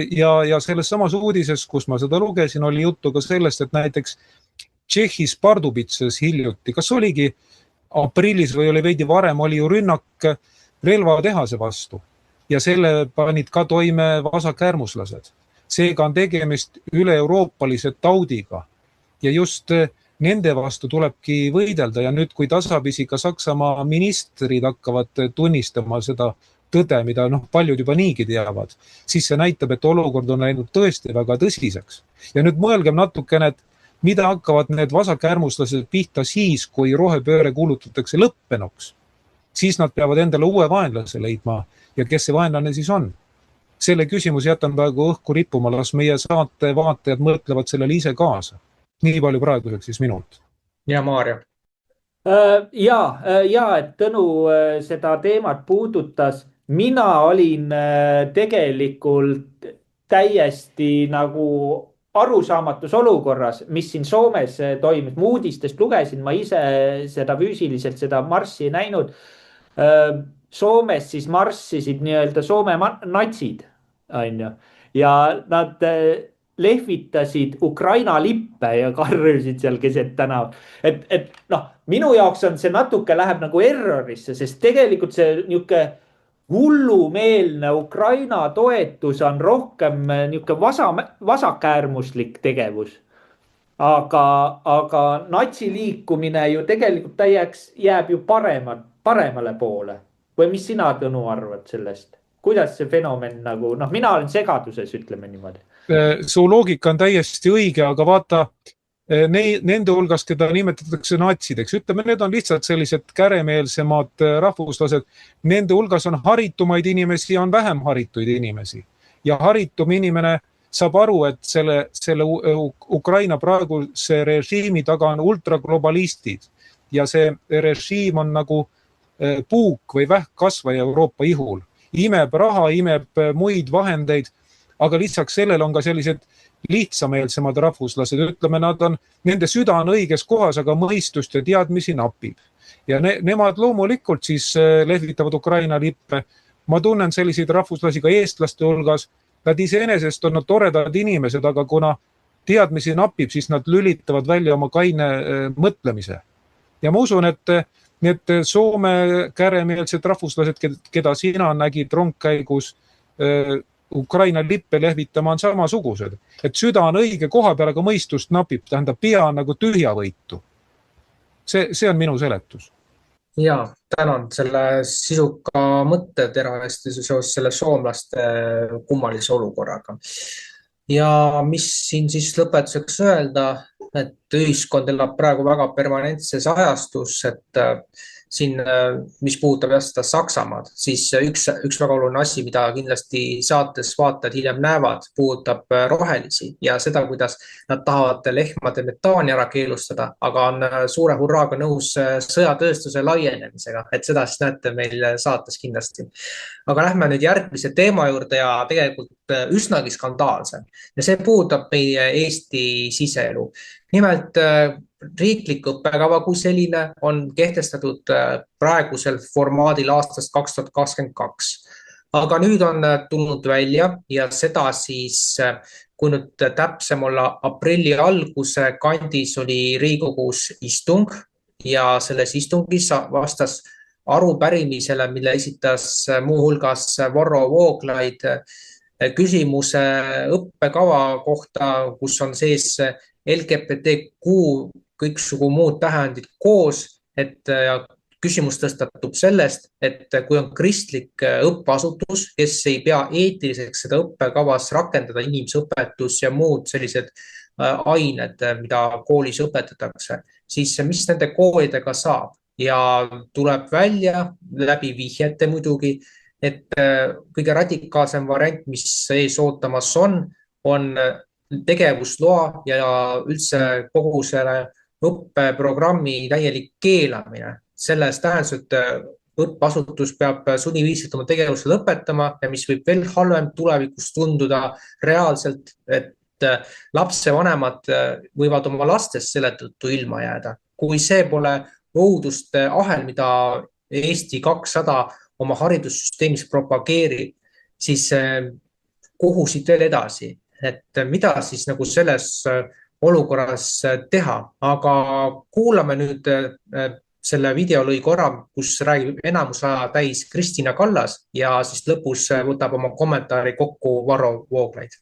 Ja selles samas uudises, kus ma seda lugesin, oli juttu ka sellest, et näiteks Tšehhis Pardubitses hiljuti, kas oligi aprillis või oli veidi varem, oli ju rünnak relvatehase vastu ja selle panid ka toime vasakäärmuslased. Seega on tegemist üle-euroopalise taudiga ja just nende vastu tulebki võidelda ja nüüd, kui tasapisi ka Saksamaa ministrid hakkavad tunnistama seda tõde, mida paljud juba niigi teavad, siis see näitab, et olukord on läinud tõesti väga tõsiseks. Ja nüüd mõelgem natukene, et mida hakkavad need vasakäärmuslased pihta siis, kui rohepööre kuulutatakse lõppenuks. Siis nad peavad endale uue vaenlase leidma ja kes see vaenlane siis on? Selle küsimus jätan praegu õhku rippuma, las meie saate vaatajad mõtlevad sellele ise kaasa. Nii palju praeguseks siis minult. Ja Maarja. Ja, et Tõnu seda teemat puudutas. Mina olin tegelikult täiesti nagu arusaamatus olukorras, mis siin Soomes toimus. Ma uudistest lugesin, ma ise seda füüsiliselt, seda marssi ei näinud. Soomes siis marssisid nii-öelda Soome natsid, ja nad lehvitasid Ukraina lippe ja karjusid seal keset tänav. Et minu jaoks on see natuke läheb nagu errorisse, sest tegelikult see niuke hullumeelne Ukraina toetus on rohkem niuke vasakäärmuslik tegevus. Aga natsiliikumine ju tegelikult täieks jääb ju paremale poole. Või mis sina, Tõnu, arvad sellest? Kuidas see fenomen nagu, mina olen segaduses, ütleme niimoodi. Su loogika on täiesti õige, aga vaata, nende hulgas, keda nimetatakse natsideks, ütleme, need on lihtsalt sellised käremeelsemad rahvuslased. Nende hulgas on haritumaid inimesi ja on vähem harituid inimesi. Ja haritum inimene saab aru, et selle Ukraina praeguse režiimi taga on ultraglobalistid. Ja see režiim on nagu puuk või vähkkasvaja Euroopa ihul. Imeb raha, imeb muid vahendeid, aga lisaks sellele on ka sellised lihtsameelsemad rahvuslased. Ütleme, nende süda on õiges kohas, aga mõistust ja teadmisi napib. ja nemad loomulikult siis lehvitavad Ukraina lippe. Ma tunnen selliseid rahvuslasi ka eestlaste hulgas. Nad iseenesest on toredad inimesed, aga kuna teadmisi napib, siis nad lülitavad välja oma kaine mõtlemise. Ja ma usun, et need Soome käremeelsed rahvuslased, keda sina nägid rongkäigus Ukraina lippe lehvitama, on samasugused. Et süda on õige koha peal, aga mõistust napib, tähendab pea on nagu tühjavõitu. See on minu seletus. Ja, tänan selle sisuka mõttetera eest seoses selle soomlaste kummalise olukorraga. Ja mis siin siis lõpetuseks öelda, et ühiskond elab praegu väga permanentses ajastus, et siin, mis puudutab seda Saksamaad, siis üks väga oluline asi, mida kindlasti saates vaatajad hiljem näevad, puudutab rohelisi ja seda, kuidas nad tahavad lehmade metaani ära keelustada, aga on suure hurraaga nõus sõjatööstuse laienemisega, et seda siis näete meil saates kindlasti. Aga lähme nüüd järgmise teema juurde ja tegelikult üsnagi skandaalse. Ja see puudutab meie Eesti siseelu. Nimelt riiklik õppekava kui selline on kehtestatud praegusel formaadil aastast 2022. Aga nüüd on tulnud välja ja seda siis, kui nüüd täpsem olla, aprilli alguse kandis oli Riigikogus istung ja selles istungis vastas arupärimisele, mille esitas muuhulgas Varro Vooglaid küsimuse õppekava kohta, kus on sees LGBTQ kõiksugu muud tähendid koos, et küsimus tõstatub sellest, et kui on kristlik õppeasutus, kes ei pea eetiliseks seda õppekavas rakendada inimõpetus ja muud sellised ained, mida koolis õpetatakse, siis mis nende koolidega saab? Ja tuleb välja läbi vihjete muidugi, et kõige radikaalsem variant, mis ees ootamas on tegevusloa ja üldse kogu selle õppeprogrammi täielik keelamine. Selles tähendus, et õppeasutus peab sunniviisiliselt oma tegevuse lõpetama ja mis võib veel halvem tulevikus tunduda reaalselt, et lapsevanemad võivad oma lastest selle tõttu ilma jääda. Kui see pole õuduste ahel, mida Eesti 200 oma haridussüsteemis propageerib, siis kuhu siit veel edasi? Et mida siis nagu selles olukorras teha, aga kuulame nüüd selle videolõi korra, kus räägib enamus aja täis Kristina Kallas ja siis lõpus võtab oma kommentaari kokku Varro Vooglaid.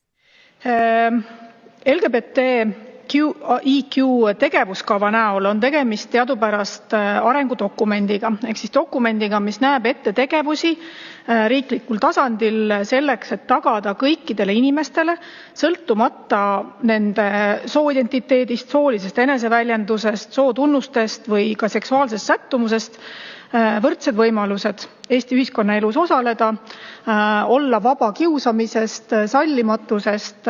LGBTIQ tegevuskava näol on tegemist teadupärast arengudokumendiga, ehk siis dokumendiga, mis näeb ette tegevusi riiklikul tasandil selleks, et tagada kõikidele inimestele, sõltumata nende sooidentiteedist, soolisest eneseväljendusest, sootunnustest või ka seksuaalsest sättumusest, võrdsed võimalused Eesti ühiskonnaelus osaleda, olla vaba kiusamisest, sallimatusest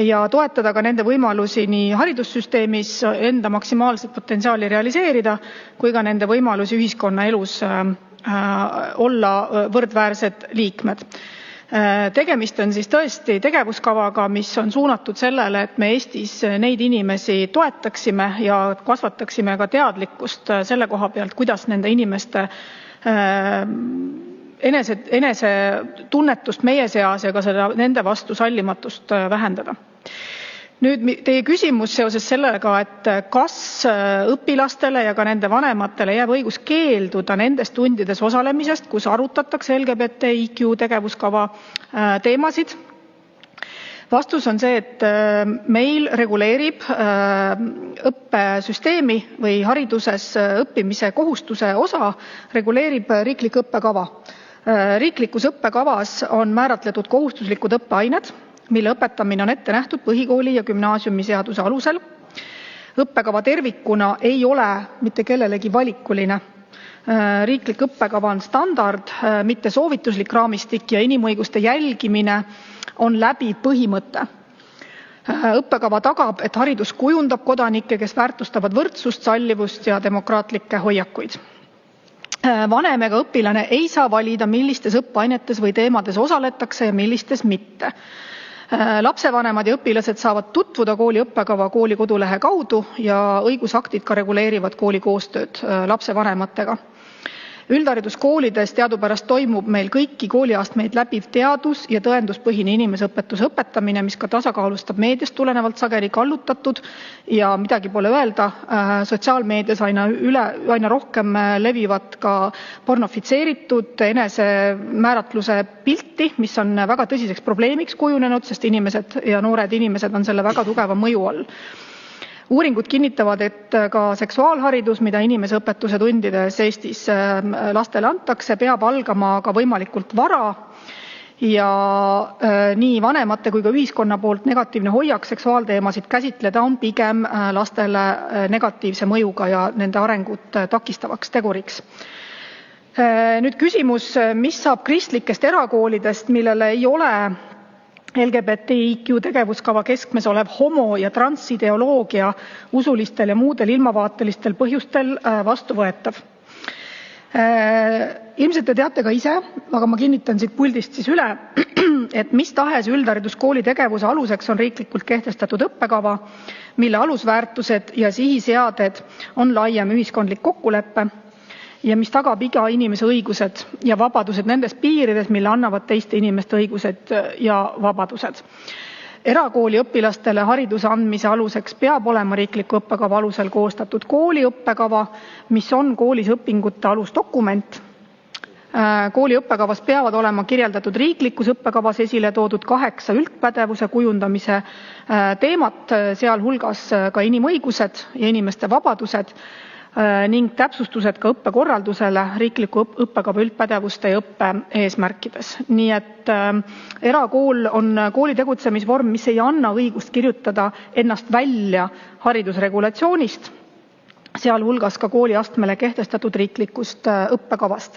ja toetada ka nende võimalusi nii haridussüsteemis enda maksimaalset potentsiaali realiseerida, kui ka nende võimalusi ühiskonnaelus olla võrdväärsed liikmed. Tegemist on siis tõesti tegevuskavaga, mis on suunatud sellele, et me Eestis neid inimesi toetaksime ja kasvataksime ka teadlikkust selle koha pealt, kuidas nende inimeste enese tunnetust meie seas ja ka nende vastu sallimatust vähendada. Nüüd teie küsimus seoses sellega, et kas õpilastele ja ka nende vanematele jääb õigus keelduda nendes tundides osalemisest, kus arutatakse LGBTIQ tegevuskava teemasid. Vastus on see, et meil reguleerib õppesüsteemi või hariduses õppimise kohustuse osa reguleerib riiklik õppekava. Riiklikus õppekavas on määratletud kohustuslikud õppeained, mille õpetamine on ette nähtud põhikooli ja gümnaasiumiseaduse alusel. Õppekava tervikuna ei ole mitte kellelegi valikuline. Riiklik õppekava on standard, mitte soovituslik raamistik ja inimõiguste jälgimine on läbi põhimõte. Õppekava tagab, et haridus kujundab kodanikke, kes väärtustavad võrdsust, sallivust ja demokraatlikke hoiakuid. Vanem ega õpilane ei saa valida, millistes õppeainetes või teemades osaletakse ja millistes mitte. Lapsevanemad ja õpilased saavad tutvuda kooli õppekava kooli kodulehe kaudu ja õigusaktid ka reguleerivad kooli koostööd lapsevanematega. Üldhariduskoolides teadupärast toimub meil kõiki kooliastmeid läbiv teadus- ja tõenduspõhine inimeseõpetuse õpetamine, mis ka tasakaalustab meediast tulenevalt sageli kallutatud ja midagi pole öelda. Sotsiaalmeedias aina rohkem levivad ka pornofitseeritud enesemääratluse pilti, mis on väga tõsiseks probleemiks kujunenud, sest inimesed ja noored inimesed on selle väga tugeva mõju all. Uuringud kinnitavad, et ka seksuaalharidus, mida inimeseõpetuse tundides Eestis lastele antakse, peab algama ka võimalikult vara ja nii vanemate kui ka ühiskonna poolt negatiivne hoiak seksuaalteemasid käsitleda on pigem lastele negatiivse mõjuga ja nende arengut takistavaks teguriks. Nüüd küsimus, mis saab kristlikest erakoolidest, millele ei ole LGBTIQ tegevuskava keskmes olev homo- ja transideoloogia usulistel ja muudel ilmavaatelistel põhjustel vastuvõetav. Ilmselt te teate ka ise, aga ma kinnitan siit puldist siis üle, et mis tahes üldhariduskooli tegevuse aluseks on riiklikult kehtestatud õppekava, mille alusväärtused ja sihiseaded on laiem ühiskondlik kokkulepe ja mis tagab iga inimese õigused ja vabadused nendes piirides, mille annavad teiste inimeste õigused ja vabadused. Erakooli õpilastele hariduse andmise aluseks peab olema riikliku õppekava alusel koostatud kooli õppekava, mis on koolis õpingute alusdokument. Kooli õppekavas peavad olema kirjeldatud riiklikus õppekavas esile toodud 8 üldpädevuse kujundamise teemat, sealhulgas ka inimõigused ja inimeste vabadused, ning täpsustused ka õppekorraldusele riikliku õppekava üldpädevuste ja õppe eesmärkides. Nii et erakool on kooli tegutsemisvorm, mis ei anna õigust kirjutada ennast välja haridusregulatsioonist, sealhulgas ka kooliastmele kehtestatud riiklikust õppekavast.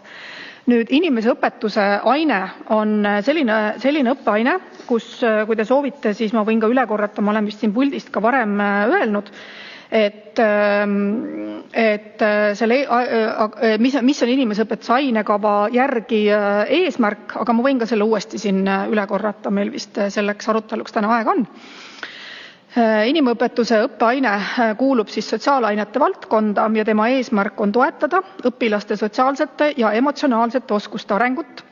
Nüüd inimeseõpetuse aine on selline õppeaine, kus, kui te soovite, siis ma võin ka üle korrata, ma olen vist siin puldist ka varem öelnud, et mis on inimeseõpetuse ainekava järgi eesmärk, aga ma võin ka selle uuesti siin üle korrata, meil vist selleks aruteluks täna aega on. Inimõpetuse õppeaine kuulub siis sotsiaalainete valdkonda ja tema eesmärk on toetada õpilaste sotsiaalsete ja emotsionaalsete oskuste arengut,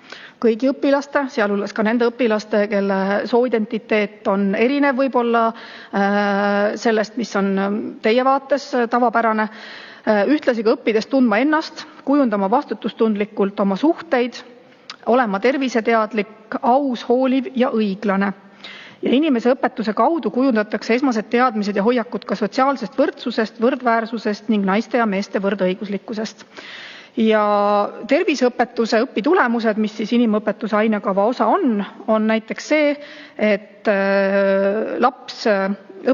kõigi õpilaste, sealhulgas ka nende õpilaste, kelle sooidentiteet on erinev võib-olla sellest, mis on teie vaates tavapärane, ühtlasi ka õppides tundma ennast, kujundama vastutustundlikult oma suhteid, olema terviseteadlik, aus, hooliv ja õiglane. Ja inimeseõpetuse kaudu kujundatakse esmased teadmised ja hoiakud ka sotsiaalsest võrdsusest, võrdväärsusest ning naiste ja meeste võrdõiguslikkusest. Ja terviseõpetuse õpitulemused, mis siis inimõpetuse ainekava osa on näiteks see, et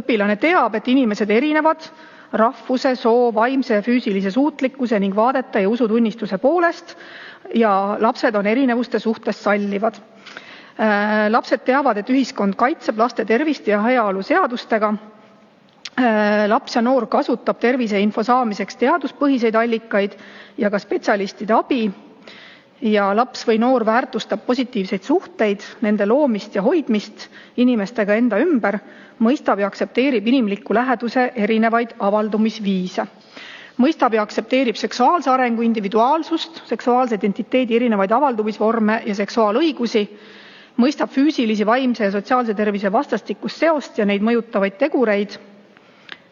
õpilane teab, et inimesed erinevad rahvuse, soo, vaimse ja füüsilise suutlikkuse ning vaadete ja usutunnistuse poolest ja lapsed on erinevuste suhtes sallivad. Lapsed teavad, et ühiskond kaitseb laste tervist ja heaolu seadustega. Laps ja noor kasutab terviseinfo saamiseks teaduspõhiseid allikaid ja ka spetsialistide abi ja laps või noor väärtustab positiivseid suhteid, nende loomist ja hoidmist inimestega enda ümber, mõistab ja aktsepteerib inimliku läheduse erinevaid avaldumisviise. Mõistab ja aktsepteerib seksuaalse arengu individuaalsust, seksuaalse identiteedi erinevaid avaldumisvorme ja seksuaalõigusi, mõistab füüsilisi, vaimse ja sotsiaalse tervise vastastikust seost ja neid mõjutavaid tegureid,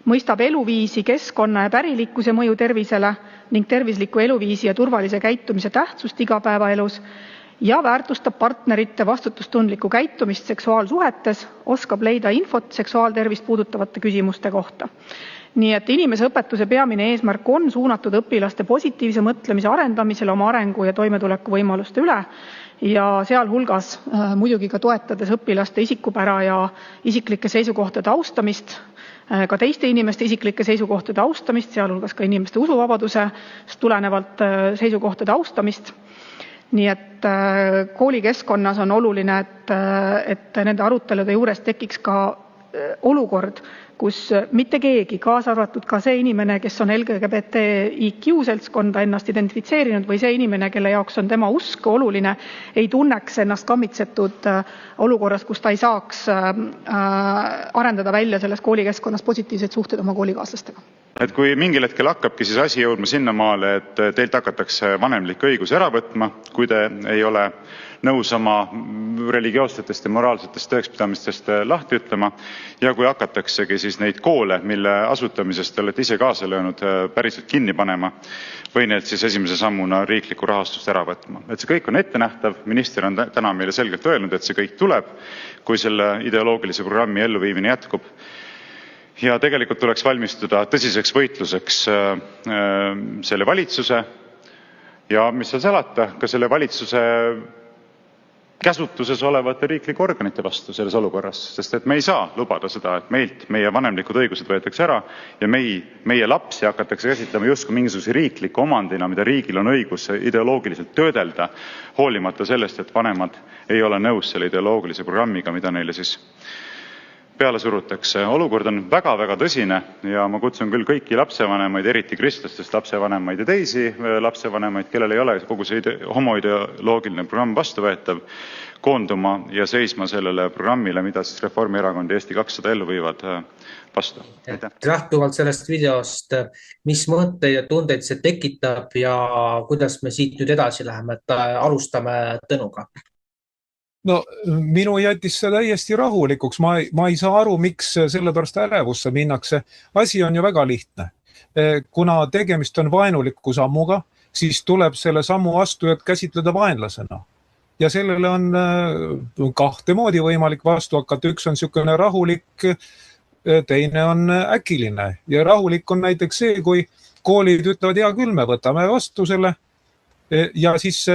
mõistab eluviisi, keskkonna ja pärilikkuse mõju tervisele ning tervisliku eluviisi ja turvalise käitumise tähtsust igapäevaelus ja väärtustab partnerite vastutustundlikku käitumist seksuaalsuhetes, oskab leida infot seksuaaltervist puudutavate küsimuste kohta. Nii et inimeseõpetuse peamine eesmärk on suunatud õpilaste positiivse mõtlemise arendamisele oma arengu ja toimetuleku võimaluste üle ja sealhulgas muidugi ka toetades õpilaste isikupära ja isiklike seisukohtade austamist, ka teiste inimeste isiklike seisukohtade austamist, sealhulgas ka inimeste usuvabadusest tulenevalt seisukohtade austamist. Nii et koolikeskkonnas on oluline, et nende arutelude juures tekiks ka olukord, kus mitte keegi, kaasa arvatud ka see inimene, kes on LGBTIQ seltskonda ennast identifitseerinud või see inimene, kelle jaoks on tema usk oluline, ei tunneks ennast kammitsetud olukorras, kus ta ei saaks arendada välja selles koolikeskkonnas positiivseid suhteid oma koolikaaslastega. Et kui mingil hetkel hakkabki siis asi jõudma sinnamaale, et teilt hakatakse vanemlik õigus ära võtma, kui te ei ole nõus oma religioossetest ja moraalsetest tõekspidamistest lahti ütlema ja kui hakataksegi siis neid koole, mille asutamisest te olete ise kaasa löönud, päriselt kinni panema või neilt siis esimese sammuna riiklikku rahastust ära võtma. Et see kõik on ettenähtav, minister on täna meile selgelt öelnud, et see kõik tuleb, kui selle ideoloogilise programmi elluviimine jätkub. Ja tegelikult tuleks valmistuda tõsiseks võitluseks selle valitsuse ja mis seal salata, ka selle valitsuse käsutuses olevate riiklike organite vastu selles olukorras, sest et me ei saa lubada seda, et meilt meie vanemlikud õigused võetakse ära ja meie lapsi hakatakse käsitlema justkui mingisuguse riikliku omandina, mida riigil on õigus ideoloogiliselt töödelda, hoolimata sellest, et vanemad ei ole nõus selle ideoloogilise programmiga, mida neile siis peale surutakse. Olukord on väga-väga tõsine ja ma kutsun küll kõiki lapsevanemaid, eriti kristlastest lapsevanemaid ja teisi lapsevanemaid, kellel ei ole kogu see homoideoloogiline programm vastuvõetav, koonduma ja seisma sellele programmile, mida siis Reformierakond ja Eesti 200 ellu viivad vastu. Lähtuvalt sellest videost, mis mõtteid ja tundeid see tekitab ja kuidas me siit nüüd edasi läheme, et alustame Tõnuga? No minu jättis see täiesti rahulikuks. Ma ei saa aru, miks selle pärast ärevusse minnakse. Asi on ju väga lihtne. Kuna tegemist on vaenuliku sammuga, siis tuleb selle sammu astujat käsitleda vaenlasena. Ja sellele on kahte moodi võimalik vastu hakata. Üks on niisugune rahulik, teine on äkiline. Ja rahulik on näiteks see, kui koolid ütlevad, hea küll, me võtame vastu selle ja siis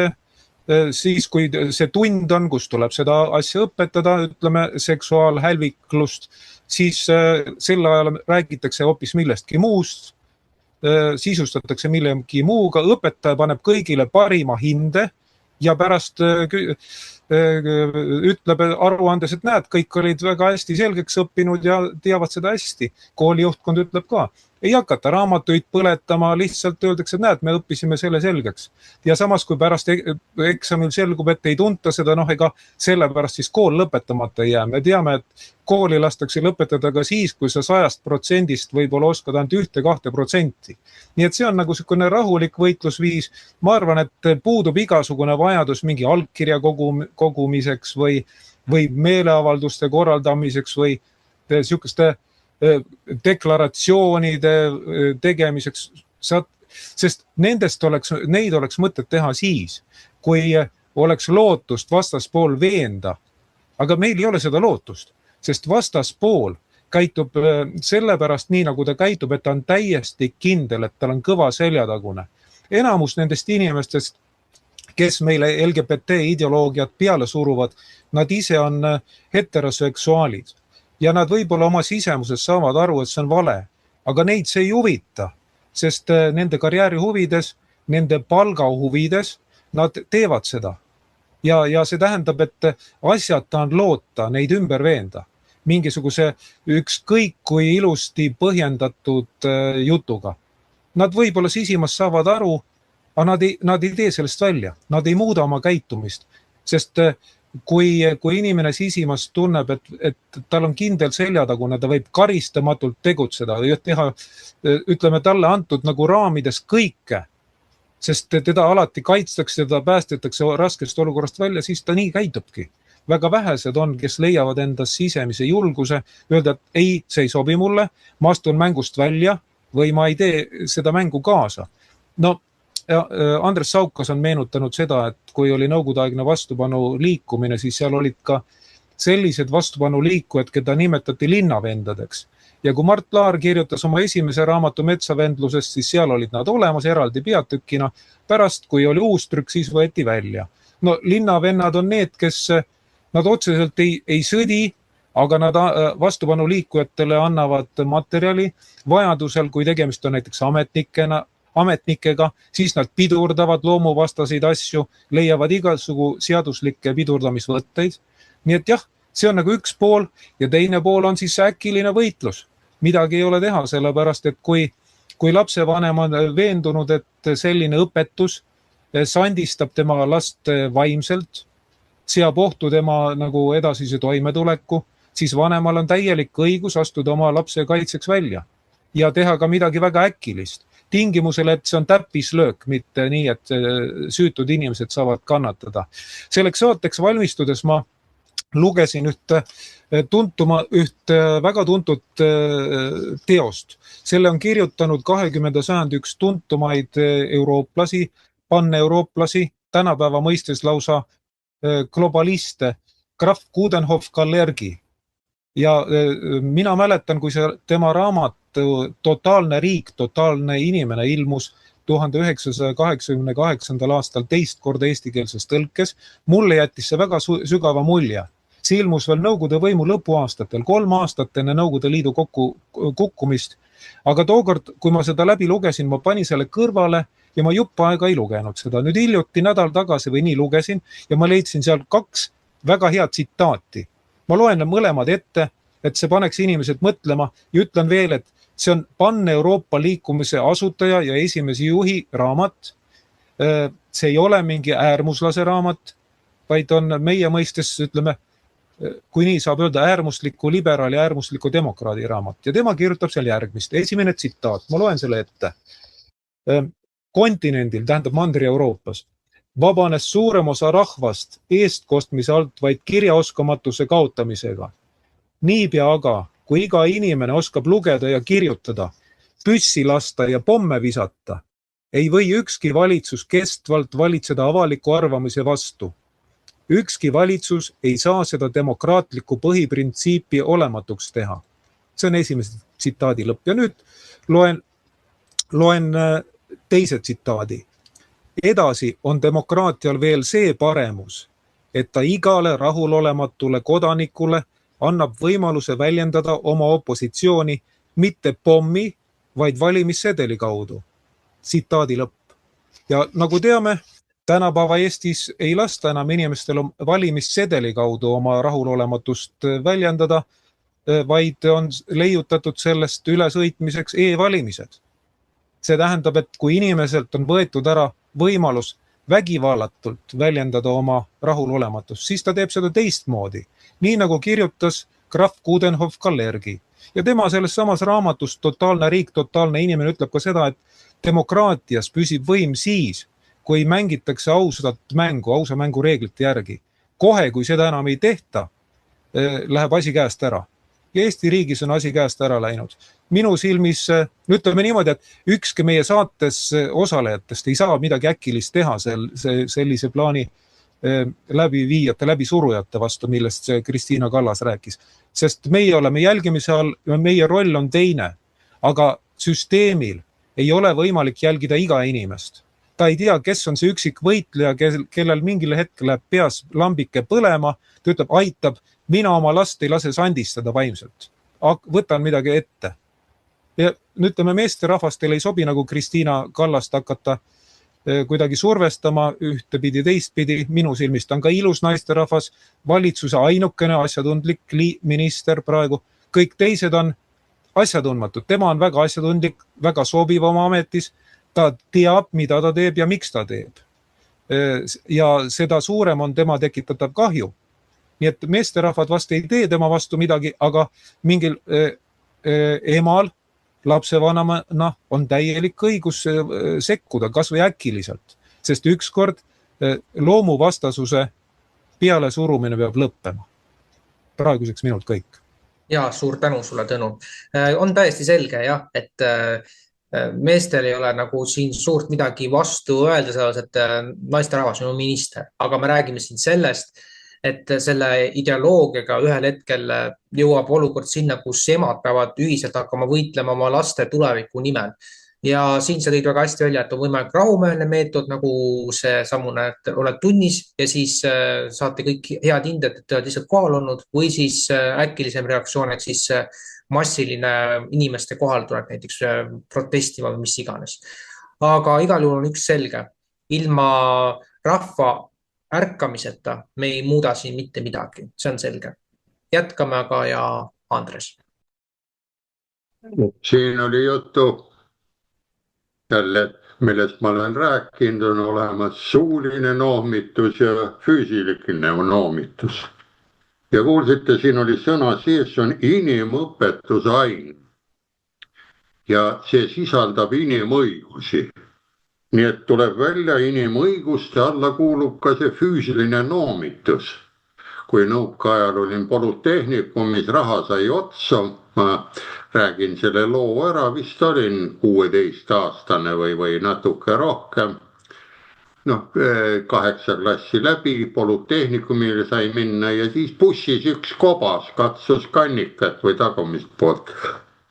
kui see tund on, kus tuleb seda asja õpetada, ütleme seksuaalhälviklust, siis sel ajal räägitakse hoopis millestki muust, sisustatakse millegi muuga, õpetaja paneb kõigile parima hinde ja pärast ütleb aruandes, et näed, kõik olid väga hästi selgeks õppinud ja teavad seda hästi. Koolijuhtkond ütleb ka. Ei hakata raamatuid põletama, lihtsalt öeldakse, et näed, me õppisime selle selgeks. Ja samas, kui pärast eksamil selgub, et ei tunta seda, ega sellepärast siis kool lõpetamata ei jää. Me teame, et kooli lastakse lõpetada ka siis, kui sa 100% võib-olla oskad ainult 1-2%. Nii et see on nagu selline rahulik võitlusviis. Ma arvan, et puudub igasugune vajadus mingi allkirja kogumiseks või meeleavalduste korraldamiseks või niisuguste deklaratsioonide tegemiseks, sest neid oleks mõtet teha siis, kui oleks lootust vastaspool veenda. Aga meil ei ole seda lootust, sest vastaspool käitub sellepärast nii, nagu ta käitub, et ta on täiesti kindel, et tal on kõva seljatagune. Enamus nendest inimestest, kes meile LGBT ideoloogiat peale suruvad, nad ise on heteroseksuaalid. Ja nad võib-olla oma sisemuses saavad aru, et see on vale, aga neid see ei huvita, sest nende karjääri huvides, nende palga huvides, nad teevad seda. Ja see tähendab, et asjata on loota neid ümber veenda mingisuguse ükskõik kui ilusti põhjendatud jutuga. Nad võib-olla sisimas saavad aru, aga nad ei tee sellest välja, nad ei muuda oma käitumist, sest kui inimene sisimas tunneb, et tal on kindel seljatagune, ta võib karistamatult tegutseda või teha, ütleme, talle antud nagu raamides kõike, sest teda alati kaitstakse, teda päästetakse raskest olukorrast välja, siis ta nii käitubki. Väga vähesed on, kes leiavad endas sisemise julguse, öelda, et ei, see ei sobi mulle, ma astun mängust välja või ma ei tee seda mängu kaasa. No, Andres Saukas on meenutanud seda, et kui oli nõukogudeaegne vastupanu liikumine, siis seal olid ka sellised vastupanu liikujad, keda nimetati linnavendadeks. Ja kui Mart Laar kirjutas oma esimese raamatu Metsavendlusest, siis seal olid nad olemas eraldi peatükina. Pärast, kui oli uus trükk, siis võeti välja. No, linnavennad on need, kes nad otseselt ei sõdi, aga nad vastupanu liikujatele annavad materjali. Vajadusel, kui tegemist on näiteks ametnikega, siis nad pidurdavad loomuvastaseid asju, leiavad igasugu seaduslikke pidurdamisvõtteid. Nii et jah, see on nagu üks pool ja teine pool on siis äkiline võitlus. midagi ei ole teha, sellepärast et kui lapsevanem on veendunud, et selline õpetus sandistab tema last vaimselt, seab ohtu tema nagu edasise toimetuleku, siis vanemal on täielik õigus astuda oma lapse kaitseks välja ja teha ka midagi väga äkilist. Tingimusel, et see on täppislöök, mitte nii, et süütud inimesed saavad kannatada. Selleks saateks valmistudes ma lugesin üht väga tuntud teost. Selle on kirjutanud 20. sajandi üks tuntumaid eurooplasi, panneurooplasi, tänapäeva mõistes lausa globaliste, Graf Coudenhove-Kalergi. Ja mina mäletan, kui see tema raamat Totaalne riik, totaalne inimene ilmus 1988. aastal teist korda eestikeelses tõlkes. Mulle jättis see väga sügava mulje. See ilmus veel Nõukogude võimu lõpuaastatel, 3 aastat enne Nõukogude Liidu kukkumist. Aga tookord, kui ma seda läbi lugesin, ma panin selle kõrvale ja ma jupp aega ei lugenud seda. Nüüd hiljuti nädal tagasi või nii lugesin ja ma leidsin seal 2 väga head tsitaati. Ma loen mõlemad ette, et see paneks inimesed mõtlema ja ütlen veel, et see on Pan-Euroopa liikumise asutaja ja esimese juhi raamat. See ei ole mingi äärmuslase raamat, vaid on meie mõistes, ütleme, kui nii saab öelda, äärmusliku liberaali, äärmusliku demokraadi raamat. Ja tema kirjutab seal järgmist. Esimene tsitaat, ma loen selle ette. Kontinendil, tähendab Mandri-Euroopas, vabanes suurem osa rahvast eestkostmise alt vaid kirjaoskamatuse kaotamisega. Niipea aga, kui iga inimene oskab lugeda ja kirjutada, püssi lasta ja pomme visata, ei või ükski valitsus kestvalt valitseda avaliku arvamise vastu. Ükski valitsus ei saa seda demokraatlikku põhiprintsiipi olematuks teha. See on esimese tsitaadi lõpp. Ja nüüd loen teise tsitaadi. Edasi on demokraatial veel see paremus, et ta igale rahulolematule kodanikule annab võimaluse väljendada oma opositsiooni mitte pommi, vaid valimissedeli kaudu. Tsitaadi lõpp. Ja nagu teame, tänapäeva Eestis ei lasta enam inimestel valimissedeli kaudu oma rahulolematust väljendada, vaid on leiutatud sellest ülesõitmiseks e-valimised. See tähendab, et kui inimeselt on võetud ära võimalus vägivallatult väljendada oma rahulolematust, siis ta teeb seda teistmoodi. Nii nagu kirjutas Graf Coudenhove-Kalergi. Ja tema selles samas raamatus Totaalne riik, totaalne inimene ütleb ka seda, et demokraatias püsib võim siis, kui mängitakse ausa mängu reeglite järgi. Kohe, kui seda enam ei tehta, läheb asi käest ära. Ja Eesti riigis on asi käest ära läinud. Minu silmis, ütleme niimoodi, et ükski meie saates osalejatest ei saa midagi äkilist teha sellise plaani läbiviijate, läbisurujate vastu, millest Kristiina Kallas rääkis. Sest meie oleme jälgimise all, meie roll on teine, aga süsteemil ei ole võimalik jälgida iga inimest. Ta ei tea, kes on see üksik võitleja, kellel mingil hetkel läheb peas lambike põlema, ta ütleb, aitab, mina oma last ei lase sandistada vaimselt. Võtan midagi ette. Ja ütleme, meesterahvastel ei sobi nagu Kristiina Kallast hakata kuidagi survestama ühtepidi teistpidi. Minu silmist on ka ilus naisterahvas, valitsuse ainukene asjatundlik minister praegu. Kõik teised on asjatundmatud. Tema on väga asjatundlik, väga sobiv oma ametis. Ta teab, mida ta teeb ja miks ta teeb. Ja seda suurem on tema tekitatav kahju. Nii et meesterahvad vast ei tee tema vastu midagi, aga mingil emal, lapsevanemana on täielik õigus sekkuda, kas või äkiliselt. Sest ükskord loomuvastasuse peale surumine peab lõppema. Praeguseks minult kõik. Ja, suur tänu sulle, Tõnu. On täiesti selge, jah, et meestel ei ole nagu siin suurt midagi vastu öelda selles, et naisterahvas on minister. Aga me räägime siin sellest, et selle ideoloogiaga ühel hetkel jõuab olukord sinna, kus emad peavad ühiselt hakkama võitlema oma laste tuleviku nimel. Ja siin sa tõid väga hästi välja, et on võimalik rahumeelne meetod, nagu see samune, et oled tunnis ja siis saate kõik head hinded, et oled lihtsalt kohal olnud või siis äkilisem reaktsioon, et siis massiline inimeste kohaltulek näiteks protestima või mis iganes. Aga igal juhul on üks selge. Ilma rahva ärkamiseta me ei muuda siin mitte midagi. See on selge. Jätkame aga ja Andres. siin oli juttu jälle, millest ma olen rääkinud, on olemas suuline noomitus ja füüsiline noomitus. Ja kuulsite, siin oli sõna sees, see on inimõpetuse aine. Ja see sisaldab inimõigusi. Nii et tuleb välja, inimõiguste alla kuulub ka see füüsiline noomitus. Kui nõukaajal olin polütehnikumis, raha sai otsa, ma räägin selle loo ära, vist olin 16-aastane või natuke rohkem. 8 klassi läbi, polütehnikumile sai minna ja siis bussis üks kobas katsus kannikat või tagumist poolt.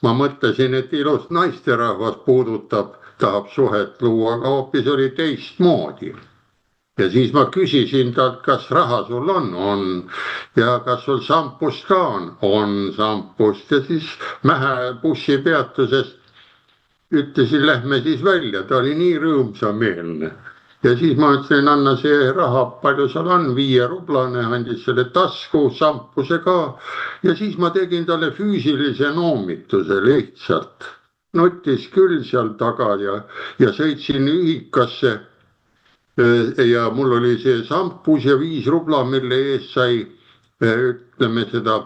Ma mõtlesin, et ilus naisterahvas puudutab, tahab suhet luua, aga hoopis oli teistmoodi. Ja siis ma küsisin talt, kas raha sul on? On. Ja kas sul sampust ka on? On sampust. Ja siis Mähe bussipeatusest ütlesin, lähme siis välja, ta oli nii rõõmsameelne. Ja siis ma ütlesin, anna see raha, palju seal on, 5 rublane, andis selle tasku, sampuse ka. Ja siis ma tegin talle füüsilise noomituse lihtsalt. Nutis küll seal taga ja sõitsin ühikasse. Ja mul oli see sampus ja 5 rubla, mille eest sai, ütleme seda,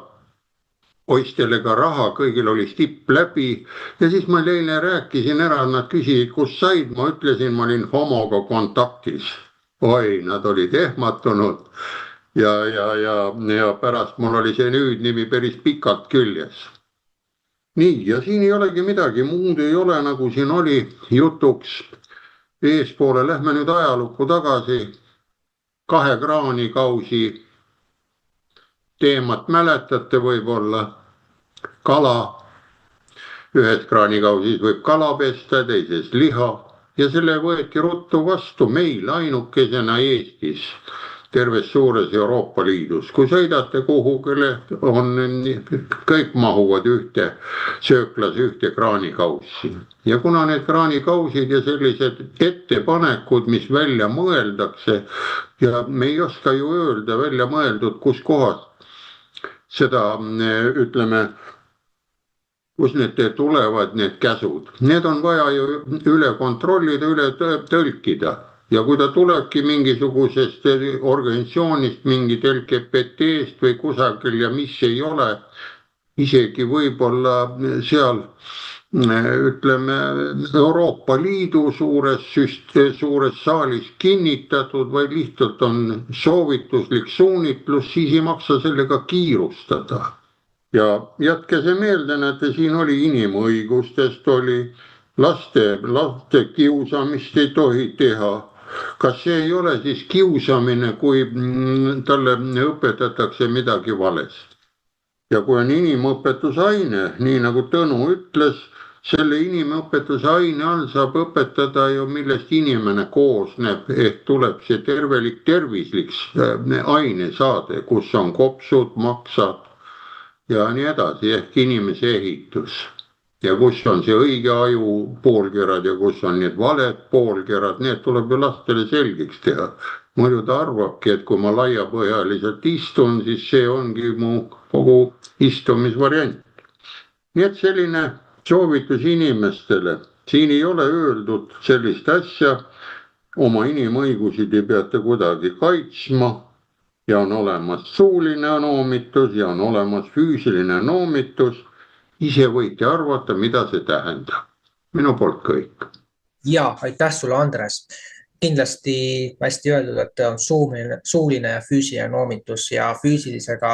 poistele ka raha, kõigil oli stipp läbi. Ja siis ma neile rääkisin ära, nad küsisid, kus said, ma ütlesin, ma olin homoga kontaktis. Oi, nad olid ehmatunud ja pärast mul oli see nüüdnimi päris pikalt küljes. Nii, ja siin ei olegi midagi muud, ei ole nagu siin oli jutuks. Eespoole lähme nüüd ajalukku tagasi, 2 kraanikausi teemat mäletate võib-olla, kala, ühes kraanikausis võib kala pesta, teises liha ja selle võeti ruttu vastu meil ainukesena Eestis, terves suures Euroopa Liidus. Kui sõidate kuhugile, kõik mahuvad ühte sööklas ühte kraanikaussi. Ja kuna need kraanikausid ja sellised ettepanekud, mis välja mõeldakse, ja me ei oska ju öelda välja mõeldud, kus kohas seda, ütleme, kus need tulevad, need käsud. Need on vaja ju üle kontrollida, üle tõlkida. Ja kui ta tulebki mingisugusest organisatsioonist, mingit LGBT-st või kusagil ja mis ei ole, isegi võib-olla seal, ütleme, Euroopa Liidu suures saalis kinnitatud või lihtsalt on soovituslik suunitlus, siis ei maksa sellega kiirustada. Ja jätke see meelde, näete, siin oli inimõigustest, oli laste kiusamist ei tohi teha. Kas see ei ole siis kiusamine, kui talle õpetatakse midagi valesti? Ja kui on inimõpetusaine, nii nagu Tõnu ütles, selle inimõpetuse aine all saab õpetada ju, millest inimene koosneb, ehk tuleb see tervislik ainesaade, kus on kopsud, maksad ja nii edasi, ehk inimese ehitus. Ja kus on see õige aju poolkerad ja kus on need valed poolkerad, need tuleb ju lastele selgeks teha. Muidu ta arvabki, et kui ma laiapõhjaliselt istun, siis see ongi mu kogu istumisvariant. Nii et selline soovitus inimestele. Siin ei ole öeldud sellist asja, oma inimõigusi te peate kuidagi kaitsma ja on olemas suuline noomitus ja on olemas füüsiline noomitus. Ise võite arvata, mida see tähendab. Minu poolt kõik. Ja, aitäh sulle, Andres. Kindlasti hästi öeldud, et on suuline ja füüsiline noomitus ja füüsilisega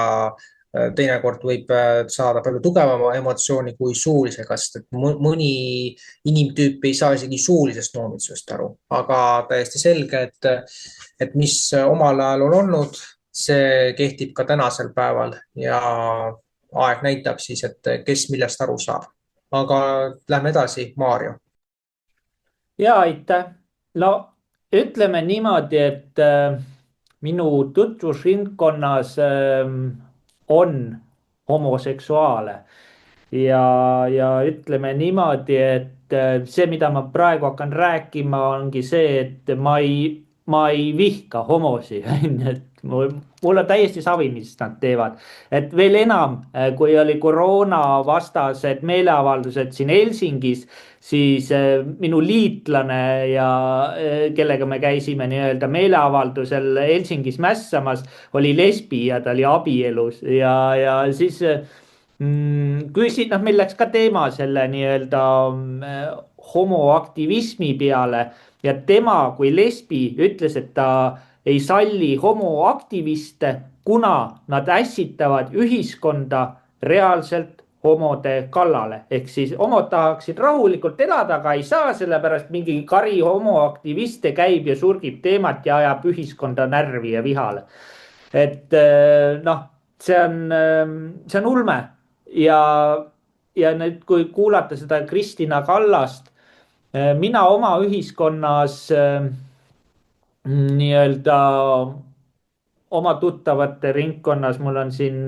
teinekord võib saada palju tugevama emotsiooni kui suulisega, sest et mõni inimtüüp ei saa isegi suulisest noomitusest aru, aga täiesti selge, et mis omal ajal on olnud, see kehtib ka tänasel päeval ja aeg näitab siis, et kes millest aru saab. Aga lähme edasi, Maarjo. Ja, aitäh. No ütleme niimoodi, et minu tutvusringkonnas on homoseksuaale ja ütleme niimoodi, et see, mida ma praegu hakkan rääkima, ongi see, et ma ei vihka homosi, et Mul on täiesti savi, mis nad teevad. Et veel enam, kui oli koroona vastased meeleavaldused siin Helsingis, siis minu liitlane ja kellega me käisime nii-öelda meeleavaldusel Helsingis mässamas, oli lesbi ja ta oli abielus ja siis küsin, meil läks ka teema selle nii-öelda homoaktivismi peale ja tema kui lesbi ütles, et ta ei salli homoaktiviste, kuna nad ässitavad ühiskonda reaalselt homode kallale. Ehk siis homod tahaksid rahulikult elada, aga ei saa, sellepärast mingi kari homoaktiviste käib ja surgib teemat ja ajab ühiskonda närvi ja vihale. Et see on ulme ja nüüd, kui kuulata seda Kristina Kallast, mina oma ühiskonnas nii-öelda oma tuttavate ringkonnas, mul on siin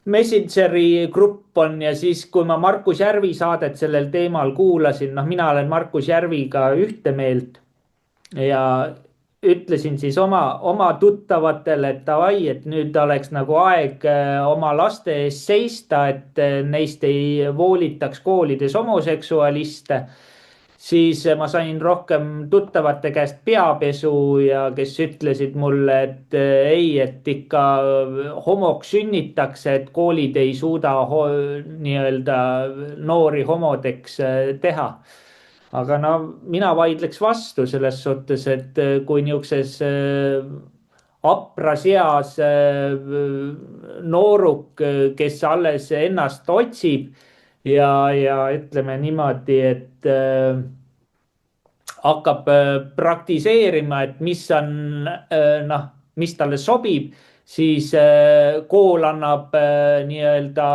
Messengeri grupp on ja siis, kui ma Markus Järvi saadet sellel teemal kuulasin, mina olen Markus Järviga ühte meelt ja ütlesin siis oma tuttavatele, et davai, et nüüd oleks nagu aeg oma laste ees seista, et neist ei voolitaks koolides homoseksualiste. Siis ma sain rohkem tuttavate käest peapesu ja kes ütlesid mulle, et ei, et ikka homoks sünnitakse, et koolid ei suuda nii-öelda noori homodeks teha. Aga mina vaidleks vastu selles suhtes, et kui niisuguses apras eas nooruk, kes alles ennast otsib ja ütleme niimoodi, et hakkab praktiseerima, et mis talle sobib, siis kool annab nii-öelda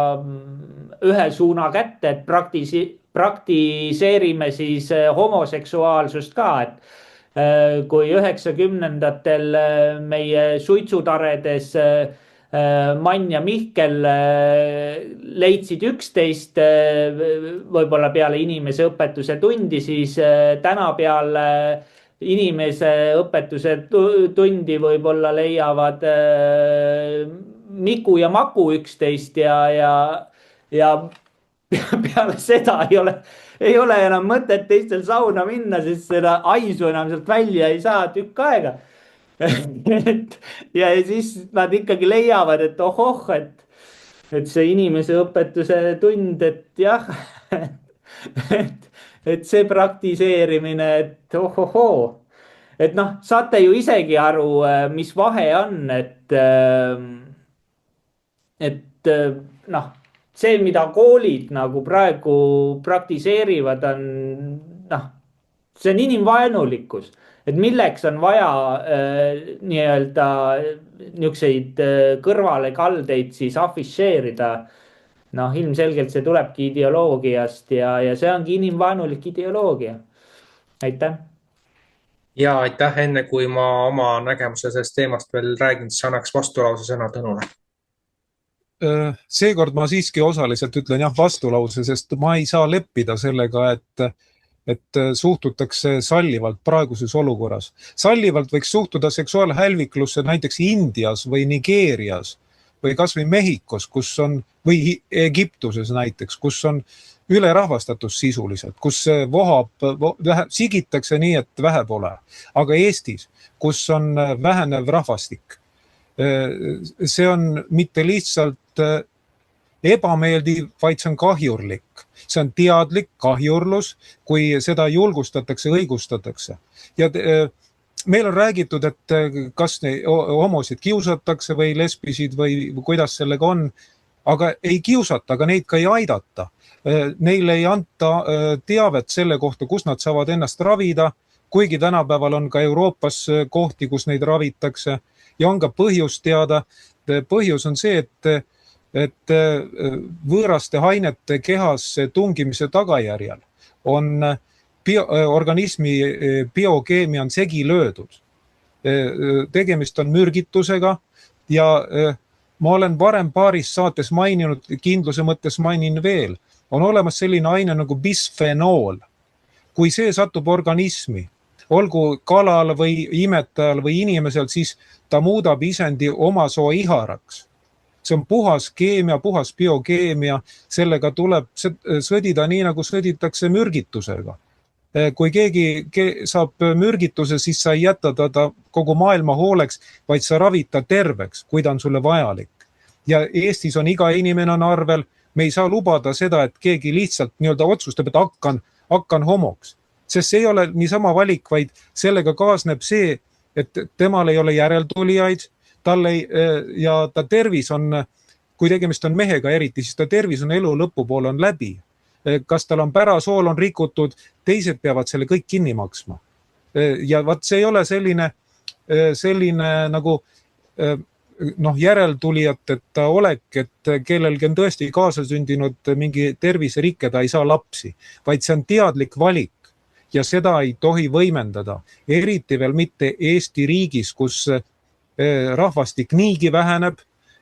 ühe suuna kätte, et praktiseerime siis homoseksuaalsust ka, et kui 90-ndatel meie suitsutaredes Mann ja Mihkel leidsid üksteist võib-olla peale inimese õpetuse tundi, siis täna peale inimese õpetuse tundi võib-olla leiavad Miku ja Maku üksteist ja peale seda ei ole enam mõtet teistel sauna minna, sest seda aisu enam sealt välja ei saa tükk aega. Ja siis nad ikkagi leiavad, et ohoh, et see inimese õpetuse tund, et jah, et see praktiseerimine, et ohohoo. Et saate ju isegi aru, mis vahe on, et see, mida koolid nagu praegu praktiseerivad, see on inimvaenulikkus. Et milleks on vaja nii-öelda niisuguseid kõrvale kaldeid siis afišeerida. Ilmselgelt see tulebki ideoloogiast ja see ongi inimvaenulik ideoloogia. Aitäh. Ja aitäh, enne kui ma oma nägemuse sellest teemast veel räägin, siis annaks vastulause sõna Tõnule. Seekord ma siiski osaliselt ütlen jah vastulause, sest ma ei saa leppida sellega, et suhtutakse sallivalt praeguses olukorras. Sallivalt võiks suhtuda seksuaalhälviklusse näiteks Indias või Nigeerias või kas või Mehhikos, või Egiptuses näiteks, kus on ülerahvastatus sisuliselt, kus sigitakse nii, et vähe pole. Aga Eestis, kus on vähenev rahvastik, see on mitte lihtsalt ebameeldiv, vaid see on kahjurlik. See on teadlik kahjurlus, kui seda julgustatakse, õigustatakse. Ja meil on räägitud, et kas homosid kiusatakse või lesbisid või kuidas sellega on, aga ei kiusata, aga neid ka ei aidata. Neile ei anta teavet selle kohta, kus nad saavad ennast ravida, kuigi tänapäeval on ka Euroopas kohti, kus neid ravitakse ja on ka põhjus teada. Põhjus on see, et võõraste ainete kehasse tungimise tagajärjel on organismi biokeemia on segi löödud. Tegemist on mürgitusega ja ma olen varem paaris saates maininud, kindluse mõttes mainin veel, on olemas selline aine nagu bisfenool. Kui see satub organismi, olgu kalal või imetajal või inimesel, siis ta muudab isendi oma soo iharaks. See on puhas keemia, puhas biokeemia, sellega tuleb sõdida nii, nagu sõditakse mürgitusega. Kui keegi saab mürgituse, siis sa ei jäta teda kogu maailma hooleks, vaid sa ravid ta terveks, kui ta on sulle vajalik. Ja Eestis on iga inimene on arvel, me ei saa lubada seda, et keegi lihtsalt nii-öelda otsustab, et hakkan homoks. Sest see ei ole niisama valik, vaid sellega kaasneb see, et temal ei ole järeltulijaid, ja ta tervis on, kui tegemist on mehega eriti, siis ta tervis on elu lõpupoole on läbi. Kas tal on pärasool on rikutud, teised peavad selle kõik kinni maksma. Ja vaat see ei ole selline nagu järeltulijateta olek, et kellelgi on tõesti kaasasündinud mingi terviserikke, ta ei saa lapsi, vaid see on teadlik valik ja seda ei tohi võimendada. Eriti veel mitte Eesti riigis, kus rahvastik niigi väheneb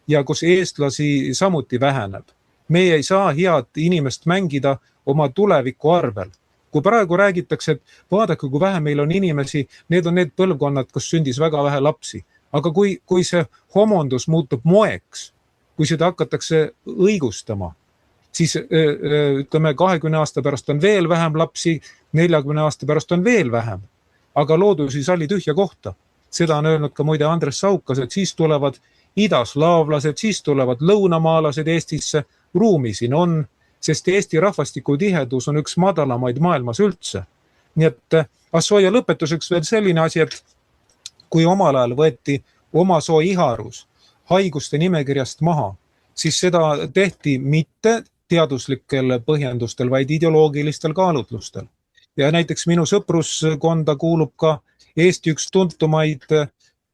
ja kus eestlasi samuti väheneb. Meie ei saa head inimest mängida oma tuleviku arvel. Kui praegu räägitakse, et vaadake, kui vähe meil on inimesi, need on need põlvkonnad, kus sündis väga vähe lapsi. Aga kui see homondus muutub moeks, kui seda hakatakse õigustama, siis ütleme 20 aasta pärast on veel vähem lapsi, 40 aasta pärast on veel vähem. Aga loodus ei salli tühja kohta. Seda on öelnud ka muide Andres Saukas, et siis tulevad idaslaavlased, siis tulevad lõunamaalased Eestisse, ruumi siin on, sest Eesti rahvastiku tihedus on üks madalamaid maailmas üldse. Nii et Assoja lõpetuseks veel selline asi, et kui omal ajal võeti oma soo iharus haiguste nimekirjast maha, siis seda tehti mitte teaduslikel põhjendustel, vaid ideoloogilistel kaalutlustel. Ja näiteks minu sõpruskonda kuulub ka Eesti üks tuntumaid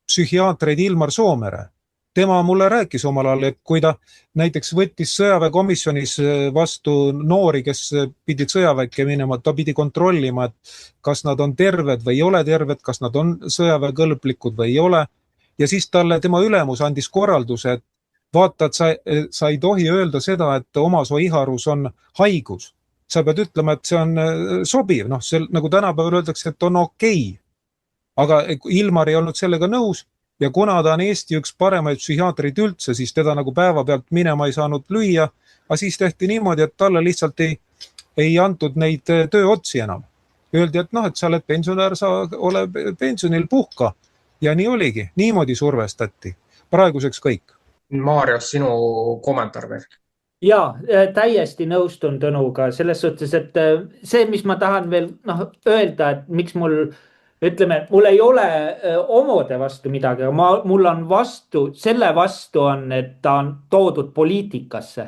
psühhiaatreid Ilmar Soomere. Tema mulle rääkis omal ajal, et kui ta näiteks võttis sõjaväekomisjonis vastu noori, kes pidid sõjaväkke minema, ta pidi kontrollima, et kas nad on terved või ei ole terved, kas nad on sõjaväekõlblikud või ei ole. Ja siis talle tema ülemus andis korralduse, et vaata, et sa ei tohi öelda seda, et oma soo iharus on haigus. Sa pead ütlema, et see on sobiv, nagu tänapäeval öeldakse, et on okei. Aga Ilmar ei olnud sellega nõus ja kuna ta on Eesti üks paremaid psühhiaatreid üldse, siis teda nagu päeva pealt minema ei saanud lüüa, aga siis tehti niimoodi, et talle lihtsalt ei antud neid tööotsi enam. Öeldi, et et sa oled pensionär, sa ole pensionil puhka ja nii oligi, niimoodi survestati. Praeguseks kõik. Maarjo, sinu kommentaar veel? Ja, täiesti nõustun Tõnuga selles suhtes, et see, mis ma tahan veel öelda, et miks mul ei ole omode vastu midagi, aga mul on selle vastu on, et ta on toodud poliitikasse.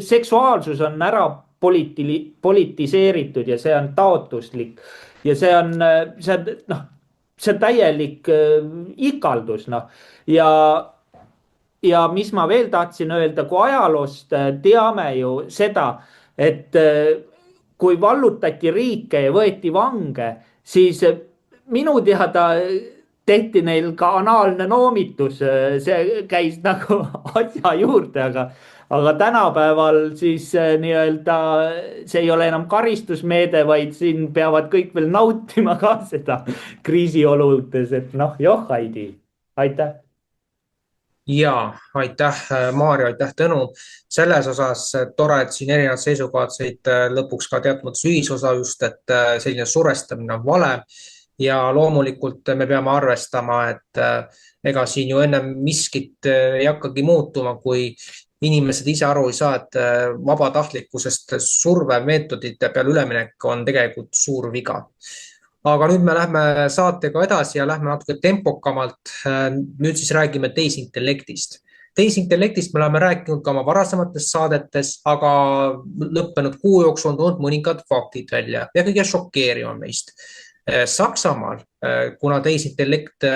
Seksuaalsus on ära politiseeritud ja see on taotluslik ja see on täielik ikaldus. Ja mis ma veel tahtsin öelda, kui ajaloost teame ju seda, et kui vallutati riike ja võeti vange, siis minu teada tehti neil ka anaalne noomitus, see käis nagu asja juurde, aga tänapäeval siis nii-öelda see ei ole enam karistusmeede, vaid siin peavad kõik veel nautima ka seda kriisioludes, et Heidi, aitäh. Ja, aitäh Maarjo, aitäh Tõnu. Selles osas tore, et siin erinevad seisukohad said lõpuks ka teatud ühisosa just, et selline survestamine on vale ja loomulikult me peame arvestama, et ega siin ju enne miskit ei hakkagi muutuma, kui inimesed ise aru ei saa, et vabatahtlikkusest survemeetodite peale üleminek on tegelikult suur viga. Aga nüüd me lähme saatega edasi ja lähme natuke tempokamalt. Nüüd siis räägime tehisintellektist. Tehisintellektist me oleme rääkinud ka oma varasemates saadetes, aga lõppenud kuu jooksul on tulnud mõningad faktid välja ja kõige šokeerivam meist. Saksamaal, kuna tehisintellekt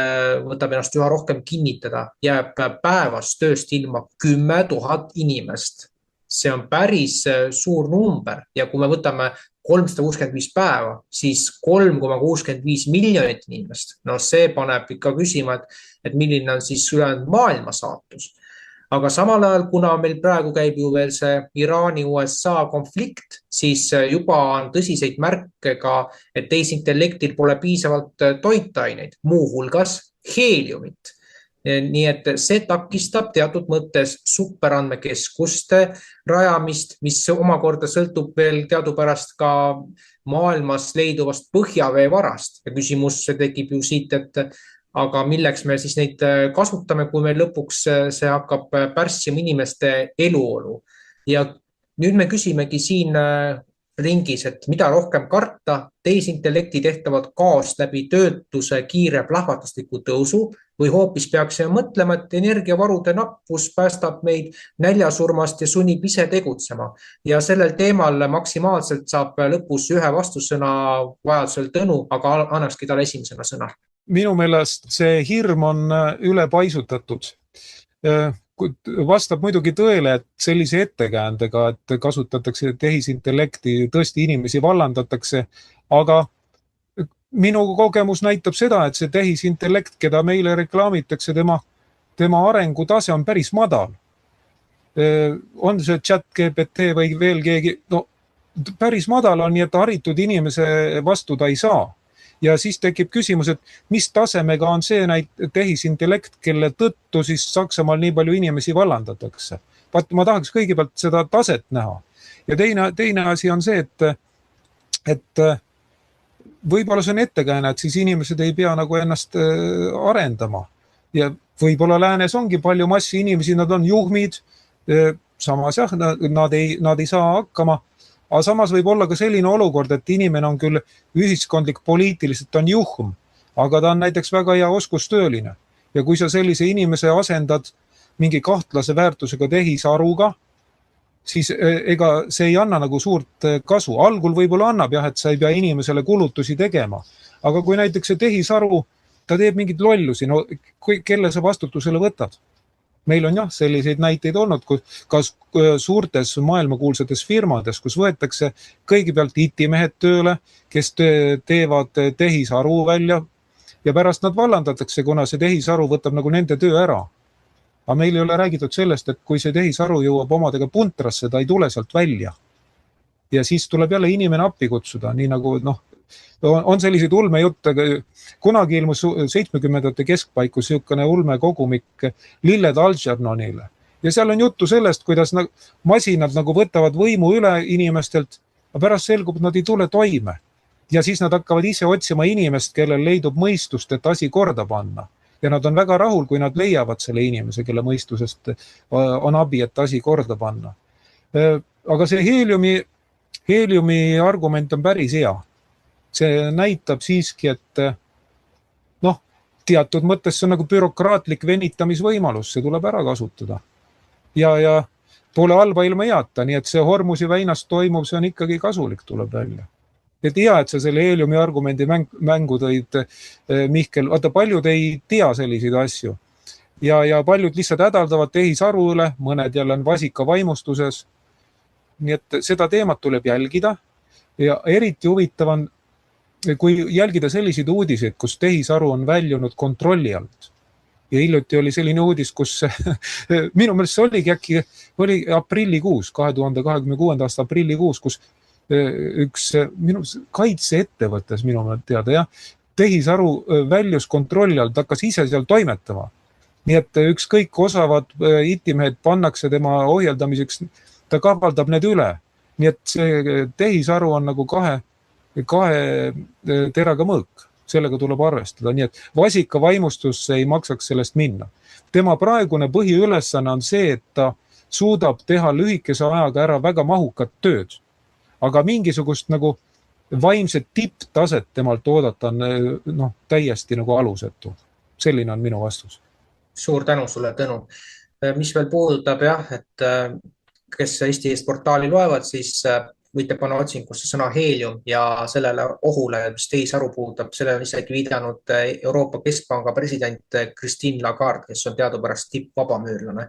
võtab ennast üha rohkem kinnitada, jääb päevas tööst ilma 10 000 inimest. See on päris suur number ja kui me võtame 365 päeva, siis 3,65 miljonit inimest. See paneb ikka küsima, et milline on siis ülejäänud maailma saatus. aga samal ajal, kuna meil praegu käib ju veel see Iraani-USA konflikt, siis juba on tõsiseid märke ka, et tehisintellektil pole piisavalt toitaineid, muuhulgas heeliumit. Nii et see takistab teatud mõttes superandmekeskuste rajamist, mis omakorda sõltub veel teadupärast ka maailmas leiduvast põhjaveevarast. Ja küsimus tekib ju siit, et aga milleks me siis neid kasutame, kui meil lõpuks see hakkab pärssima inimeste eluolu. Ja nüüd me küsimegi siin ringis, et mida rohkem karta, tehisintellekti tehtavat kaost läbi töötuse kiire plahvatusliku tõusu või hoopis peaksime mõtlema, et energiavarude nappus päästab meid näljasurmast ja sunnib ise tegutsema. Ja sellel teemal maksimaalselt saab lõpus ühe vastussõna vajadusel Tõnu, aga annakski talle esimesena sõna. Minu meelest see hirm on üle paisutatud. Vastab muidugi tõele, et sellise ettekäändega, et kasutatakse tehisintellekti, tõesti inimesi vallandatakse, aga minu kogemus näitab seda, et see tehisintellekt, keda meile reklaamitakse, tema arengutase on päris madal. On see ChatGPT või veel keegi, no päris madal on, nii et haritud inimese vastu ta ei saa. Ja siis tekib küsimus, et mis tasemega on see tehisintellekt, kelle tõttu siis Saksamaal nii palju inimesi vallandatakse. Ma tahaks kõigepealt seda taset näha. Ja teine asi on see, et võib-olla see on ettekääne, et siis inimesed ei pea nagu ennast arendama. Ja võib-olla läänes ongi palju massi inimesi, nad on juhmid, samas jah, nad ei saa hakkama. Aga samas võib olla ka selline olukord, et inimene on küll ühiskondlik poliitiliselt on juhm, aga ta on näiteks väga hea oskustööline. Ja kui sa sellise inimese asendad mingi kahtlase väärtusega tehisaruga, siis ega see ei anna nagu suurt kasu. Algul võib-olla annab jah, et sa ei pea inimesele kulutusi tegema. Aga kui näiteks see tehisaru, ta teeb mingid lollusi, no kelle sa vastutusele võtad? Meil on jah selliseid näiteid olnud, ka suurtes maailmakuulsates firmades, kus võetakse kõigepealt IT-mehed tööle, kes teevad tehisaru välja ja pärast nad vallandatakse, kuna see tehisaru võtab nagu nende töö ära. Aga meil ei ole räägitud sellest, et kui see tehisaru jõuab omadega puntrasse, ta ei tule sealt välja. Ja siis tuleb jälle inimene appi kutsuda, nii nagu on selliseid ulmejutte. Kunagi ilmus 70ndate keskpaiku siukene ulmekogumik Lilled Algernonile. Ja seal on juttu sellest, kuidas masinad nagu võtavad võimu üle inimestelt, aga pärast selgub, et nad ei tule toime. Ja siis nad hakkavad ise otsima inimest, kellel leidub mõistust, et asi korda panna. Ja nad on väga rahul, kui nad leiavad selle inimese, kelle mõistusest on abi, et asi korda panna. Aga see heeliumi argument on päris hea. See näitab siiski, et teatud mõttes see on nagu bürokraatlik venitamisvõimalus, see tuleb ära kasutada. Ja pole halba ilma heata, nii et see Hormusi väinas toimub, see on ikkagi kasulik, tuleb välja. Et hea, et sa selle heeliumi argumendi mängu tõid, Mihkel, vaata paljud ei tea selliseid asju. Ja paljud lihtsalt hädaldavad tehisaru üle, mõned jälle on vasika vaimustuses. Nii et seda teemat tuleb jälgida ja eriti huvitav on, kui jälgida selliseid uudiseid, kus tehisaru on väljunud kontrolli alt. Ja hiljuti oli selline uudis, kus minu meelest see oligi äkki aprillikuus, 2026. aasta aprillikuus, kus üks kaitseettevõttes minu meelest teada, tehisaru väljus kontrolli alt, hakkas ise seal toimetama. Nii et ükskõik osavad IT-mehed pannakse tema ohjeldamiseks, ta kavaldab need üle. Nii et see tehisaru on nagu kahe teraga mõõk. Sellega tuleb arvestada. Nii et vasika vaimustusse ei maksaks sellest minna. Tema praegune põhiülesanne on see, et ta suudab teha lühikese ajaga ära väga mahukat tööd. Aga mingisugust nagu vaimset tipptaset temalt oodata on täiesti nagu alusetu. Selline on minu vastus. Suur tänu sulle, Tõnu. Mis veel puudutab et kes Eesti Eest portaali loevad, siis võite panna otsingusse sõna heelium ja sellele ohule, mis tehisaru puudutab, selle on isegi viidanud Euroopa Keskpanga president Christine Lagarde, kes on teadupärast tippvabamüürlane.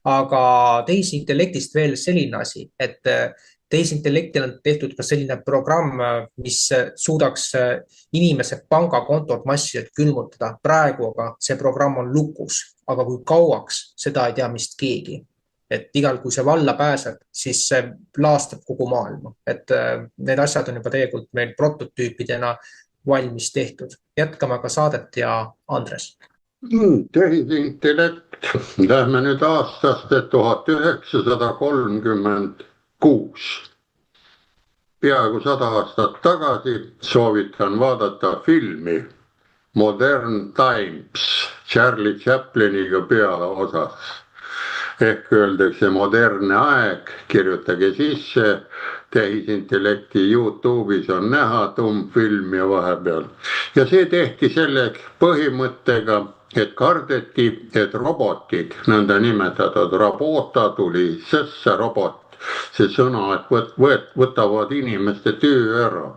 Aga tehisintellektist veel selline asi, et tehisintellektil on tehtud ka selline programm, mis suudaks inimese pangakontot massiliselt külmutada. Praegu aga see programm on lukus, aga kui kauaks, seda ei tea vist keegi. Et igal kui see valla pääseb, siis see laastab kogu maailma. Et need asjad on juba tegelikult meil prototüüpidena valmis tehtud. Jätkame ka saadet ja Andres. Tehisintellekt. Lähme nüüd aastast 1936. Peaaegu 100 aastat tagasi soovitan vaadata filmi Modern Times Charlie Chapliniga peaosas. Ehk öeldakse modernne aeg, kirjutage sisse, tehisintellekti YouTube'is on näha tummfilm ja vahepeal. Ja see tehti selle põhimõttega, et kardeti, et robotid, nõnda nimetatud robota tuli sesse robot, see sõna, et võtavad inimeste töö ära.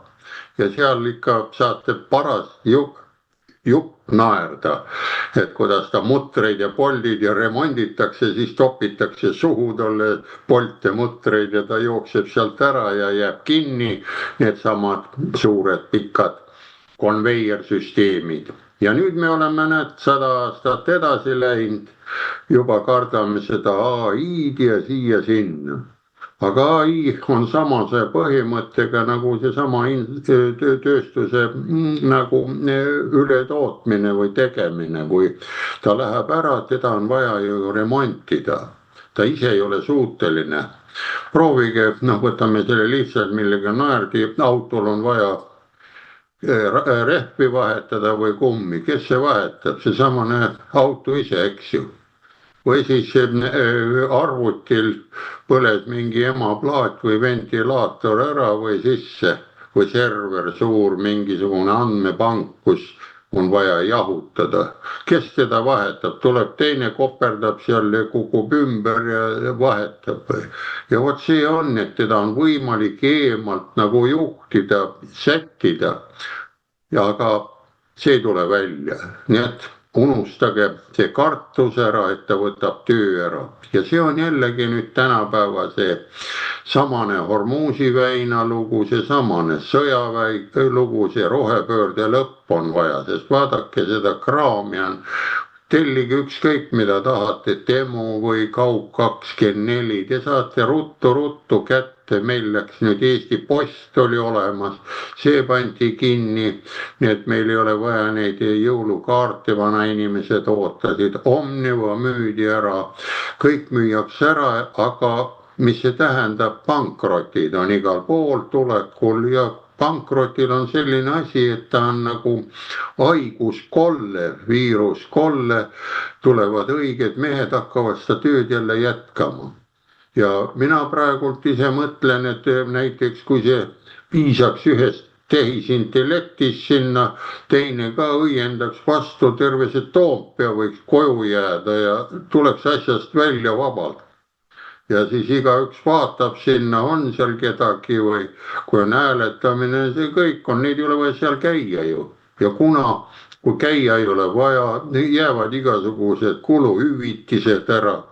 Ja seal ikka saate paras jupp naerda, et kuidas ta mutreid ja poldid ja remonditakse, siis topitakse suhu talle polte mutreid ja ta jookseb sealt ära ja jääb kinni need samad suured pikad konveiersüsteemid. Ja nüüd me oleme 100 aastat edasi läinud, juba kardame seda AI-d ja siia sinna. Aga AI on samase põhimõttega nagu see sama tööstuse nagu ületootmine või tegemine, kui ta läheb ära, teda on vaja ju remontida. Ta ise ei ole suuteline. Proovige, võtame selle lihtsalt, millega naerdi, autol on vaja rehvi vahetada või kummi. Kes see vahetab? See samane auto ise, eks ju. Või siis arvutil põles mingi emaplaat või ventilaator ära või sisse või server suur mingisugune andmepank, kus on vaja jahutada. Kes teda vahetab? Tuleb teine, koperdab seal ja kukub ümber ja vahetab. Ja vot see on, et teda on võimalik eemalt nagu juhtida, sättida. Ja aga see tuleb välja. Nii et unustage see kartus ära, et ta võtab töö ära. Ja see on jällegi nüüd tänapäeva see samane Hormuzi väina lugu, see samane sõjaväi lugu, see rohepöörde lõpp on vaja, sest vaadake seda kraami on. Tellige ükskõik mida tahate, Temu või Kaup 24, te saate ruttu kätte. Meil läks nüüd Eesti Post oli olemas, see pandi kinni, nii et meil ei ole vaja neid jõulukaarte, vana inimesed ootasid, Omniva müüdi ära, kõik müüakse ära, aga mis see tähendab, pankrotid on igal pool tulekul ja pankrotil on selline asi, et ta on nagu haiguskolle, viiruskolle, tulevad õiged mehed, hakkavad seda tööd jälle jätkama. Ja mina praegult ise mõtlen, et näiteks kui see piisaks ühest tehisintellektis sinna, teine ka õiendaks vastu, terve see Toompea võiks koju jääda ja tuleks asjast välja vabalt. Ja siis igaüks vaatab sinna, on seal kedagi või kui on hääletamine, see kõik on, neid ei ole vaja seal käia ju. Ja kui käia ei ole vaja, jäävad igasugused kuluhüvitised ära.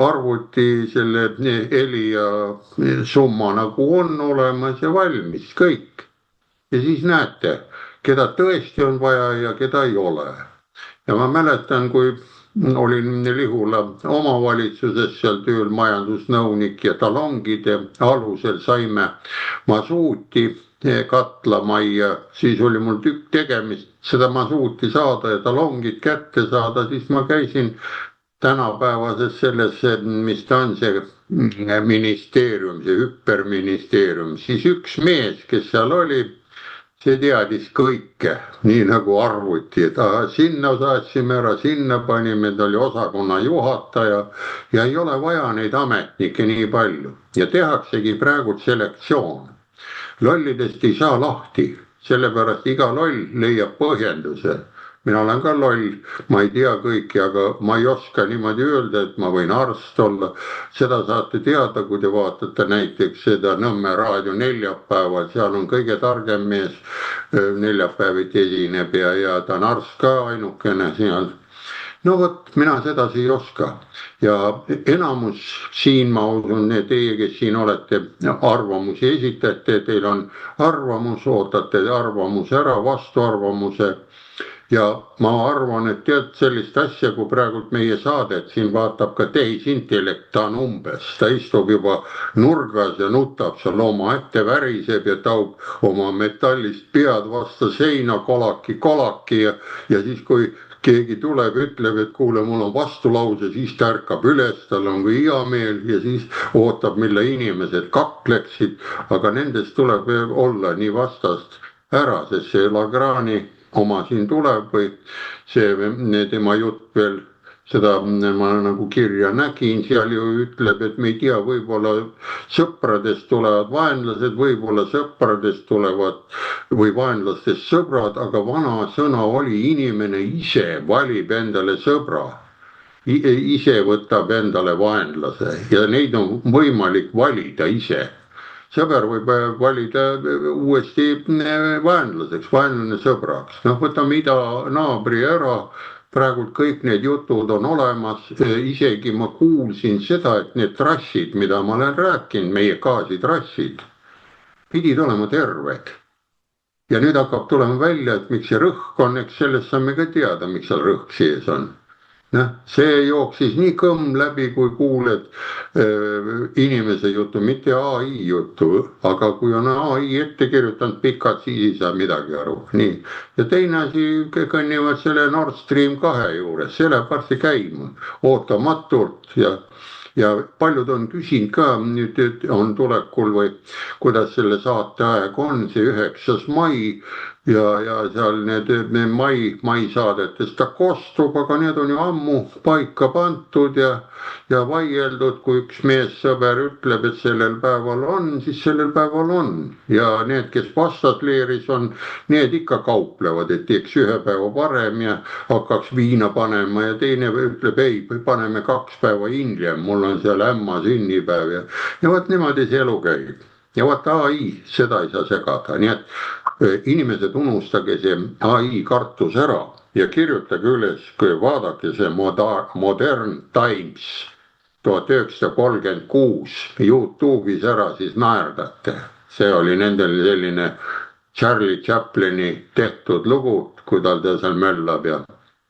Arvuti selle heli ja summa nagu on olemas ja valmis, kõik. Ja siis näete, keda tõesti on vaja ja keda ei ole. Ja ma mäletan, kui olin Lihula omavalitsuses seal tööl majandusnõunik ja talongide alusel saime masuuti katlamajja, siis oli mul tükk tegemist seda masuuti saada ja talongid kätte saada, siis ma käisin tänapäevases selles, mis ta on see ministeerium, see hüperministeerium, siis üks mees, kes seal oli, see teadis kõike, nii nagu arvuti, et sinna saatsime ära, sinna panime, ta oli osakonna juhataja ja ei ole vaja neid ametnikke nii palju. Ja tehaksegi praegu selektsioon. Lollidest ei saa lahti, sellepärast iga loll leiab põhjenduse. Mina olen ka loll, ma ei tea kõiki, aga ma ei oska niimoodi öelda, et ma võin arst olla. Seda saate teada, kui te vaatate näiteks seda Nõmme raadio neljapäeval, seal on kõige targem mees neljapäeviti esineb ja ta on arst ka ainukene seal. no vot, mina sedasi ei oska ja enamus siin, ma usun, teie, kes siin olete arvamusi esitate, teil on arvamus, ootate arvamuse ära, vastuarvamuse. Ja ma arvan, et tead sellist asja, kui praegult meie saadet siin vaatab ka tehisintellekt, ta on umbes, ta istub juba nurgas ja nutab seal omaette, väriseb ja taub oma metallist pead vastu seina kolaki ja siis kui keegi tuleb, ütleb, et kuule, mul on vastulause, siis ta ärkab üles, tal on ka hea meel ja siis ootab, mille inimesed kakleksid, aga nendest tuleb olla nii vastast ära, sest see Lagrani oma siin tuleb või see tema jutt veel, seda ma nagu kirja nägin, seal ju ütleb, et me ei tea, võib-olla sõpradest tulevad vaenlased, võib-olla sõpradest tulevad või vaenlastest sõbrad, aga vana sõna oli, inimene ise valib endale sõbra. Ise võtab endale vaenlase ja neid on võimalik valida ise. Sõber võib valida uuesti vaenlaseks, vaenlane sõbraks. Noh, võtame idanaabri ära, praegult kõik need jutud on olemas, isegi ma kuulsin seda, et need trassid, mida ma olen rääkinud, meie gaasitrassid, pidid olema terved. Ja nüüd hakkab tulema välja, et miks see rõhk on, eks sellest saame ka teada, miks seal rõhk sees on. See jooksis nii kõmm läbi, kui kuuled inimese jutu, mitte AI jutu, aga kui on AI ette kirjutanud pikad, siis ei saa midagi aru. Nii. Ja teine asi, kõnnivad selle Nord Stream 2 juures, see läheb varsti käima, ootamatult ja paljud on küsinud ka, nüüd on tulekul või kuidas selle saate aeg on, see 9. mai ja seal need mai saadetest ta kostub, aga need on ju ammu paika pandud ja vaieldud, kui üks meessõber ütleb, et sellel päeval on, siis sellel päeval on. Ja need, kes vastasleeris on, need ikka kauplevad, et teeks ühe päeva varem ja hakkaks viina panema ja teine ütleb, ei, paneme 2 päeva hiljem, mul on seal ämma sünnipäev ja võt niimoodi see elu käib. Ja vaat AI, seda ei saa segada, nii et inimesed unustage see AI kartus ära ja kirjutage üles, kui vaadake see Modern Times 1936 YouTube'is ära, siis naerdate. See oli nendel selline Charlie Chaplini tehtud lugu, kui tal ta seal möllab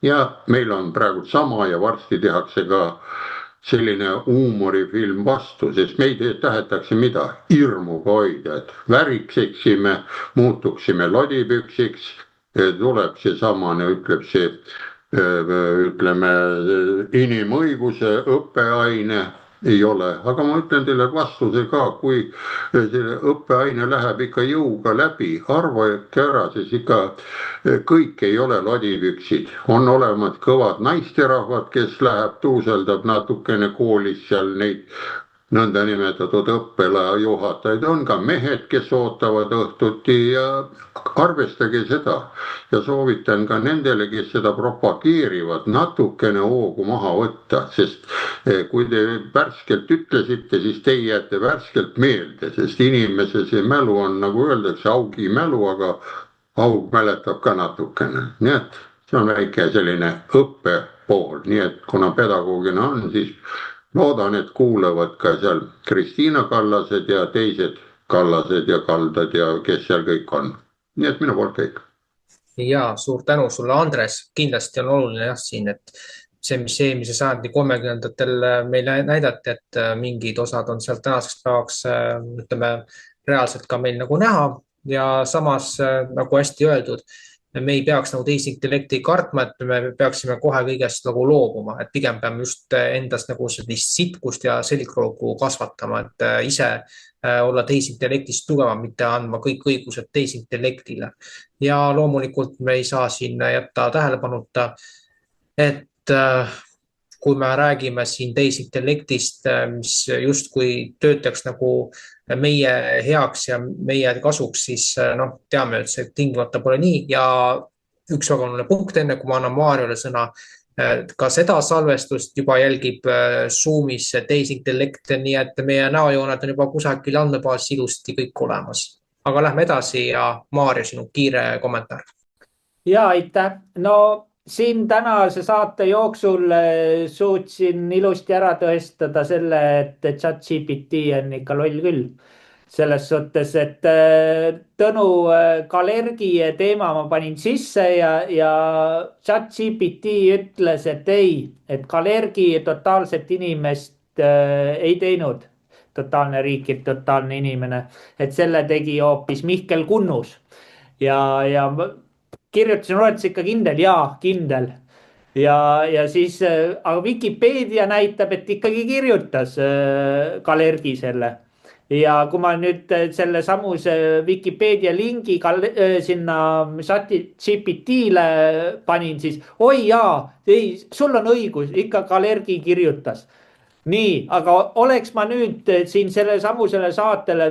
ja meil on praegu sama ja varsti tehakse ka selline huumorifilm vastu, sest meid tahetakse mida? Hirmuga hoida, et värikseksime, muutuksime lodipüksiks, tuleb see samane, ütleb see, ütleme, inimõiguse õppeaine ei ole, aga ma ütlen teile vastuse ka, kui see õppeaine läheb ikka jõuga läbi, arvake ära, siis ikka kõik ei ole lodipüksid, on olemas kõvad naisterahvad, kes läheb, tuuseldab natukene koolis seal neid nõndanimetatud õppelajuhatajaid, on ka mehed, kes ootavad õhtuti ja arvestage seda ja soovitan ka nendele, kes seda propageerivad, natukene hoogu maha võtta, sest kui te värskelt ütlesite, siis te jääte värskelt meelde, sest inimese see mälu on, nagu öeldakse, augi mälu, aga aug mäletab ka natukene, nii et see on väike selline õppepool, nii et kuna pedagoogina on, siis loodan, et kuulevad ka seal Kristiina Kallased ja teised Kallased ja Kaldad ja kes seal kõik on. Nii et minu poolt kõik. Ja suur tänu sulle, Andres. Kindlasti on oluline jah siin, et see, mis eelmise sajandi 30-ndatel meile näidati, et mingid osad on sealt tänaseks päevaks, ütleme, reaalselt ka meil nagu näha ja samas nagu hästi öeldud, me ei peaks nagu tehisintellekti kartma, et me peaksime kohe kõigest nagu loobuma, et pigem peame just endast nagu sellist sitkust ja selgroogu kasvatama, et ise olla tehisintellektist tugevam, mitte andma kõik õigused tehisintellektile. Ja loomulikult me ei saa siin jätta tähelepanuta, et kui me räägime siin tehisintellektist, mis justkui töötaks nagu meie heaks ja meie kasuks, siis teame, et see tingimata pole nii ja üks väga oluline punkt enne, kui ma annan Maarjale sõna, ka seda salvestust juba jälgib Zoomis tehisintellekt, nii et meie näojooned on juba kusagil andmebaasis ilusti kõik olemas. Aga lähme edasi ja Maarja, sinu kiire kommentaar. Ja aitäh. No siin tänase saate jooksul suutsin ilusti ära tõestada selle, et ChatGPT on ikka loll küll. Selles suhtes, et Tõnu Kalergi teema ma panin sisse ja ChatGPT ütles, et ei, et Kalergi totaalset inimest ei teinud. Totaalne riik, totaalne inimene. Et selle tegi hoopis Mihkel Kunnus. Ja kirjutasin, oled sa ikka kindel? Jaa, kindel. Ja siis, aga Wikipedia näitab, et ikkagi kirjutas Kalergi selle. Ja kui ma nüüd selle samuse Wikipedia lingi sinna ChatGPT-le panin, siis oi jaa, ei, sul on õigus, ikka Kalergi kirjutas. Nii, aga oleks ma nüüd siin selle samusele saatele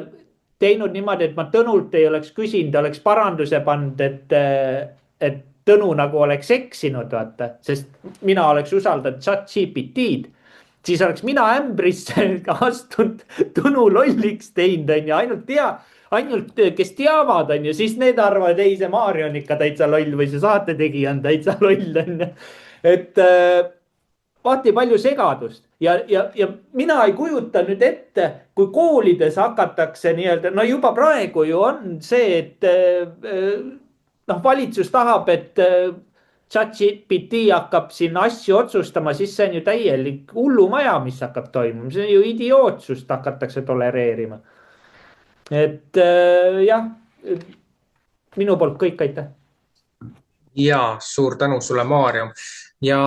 teinud niimoodi, et ma Tõnult ei oleks küsinud, oleks paranduse pannud, et Tõnu nagu oleks eksinud, vaata, sest mina oleks usaldanud ChatGPT-d, siis oleks mina ämbrisse astunud Tõnu lolliks teinud, on ju, ainult kes teavad, on ju, siis need arvavad, ei, see Maarja on ikka täitsa loll või see saate tegija on täitsa loll, on ju. Et vaati palju segadust ja mina ei kujuta nüüd ette, kui koolides hakatakse nii-öelda, no juba praegu ju on see, et valitsus tahab, et ChatGPT hakkab siin asju otsustama, siis see on ju täielik hullumaja, mis hakkab toimuma, see on ju idiootsust hakatakse tolereerima. Et jah, minu poolt kõik, aitäh. Ja suur tänu sulle, Maarja. Ja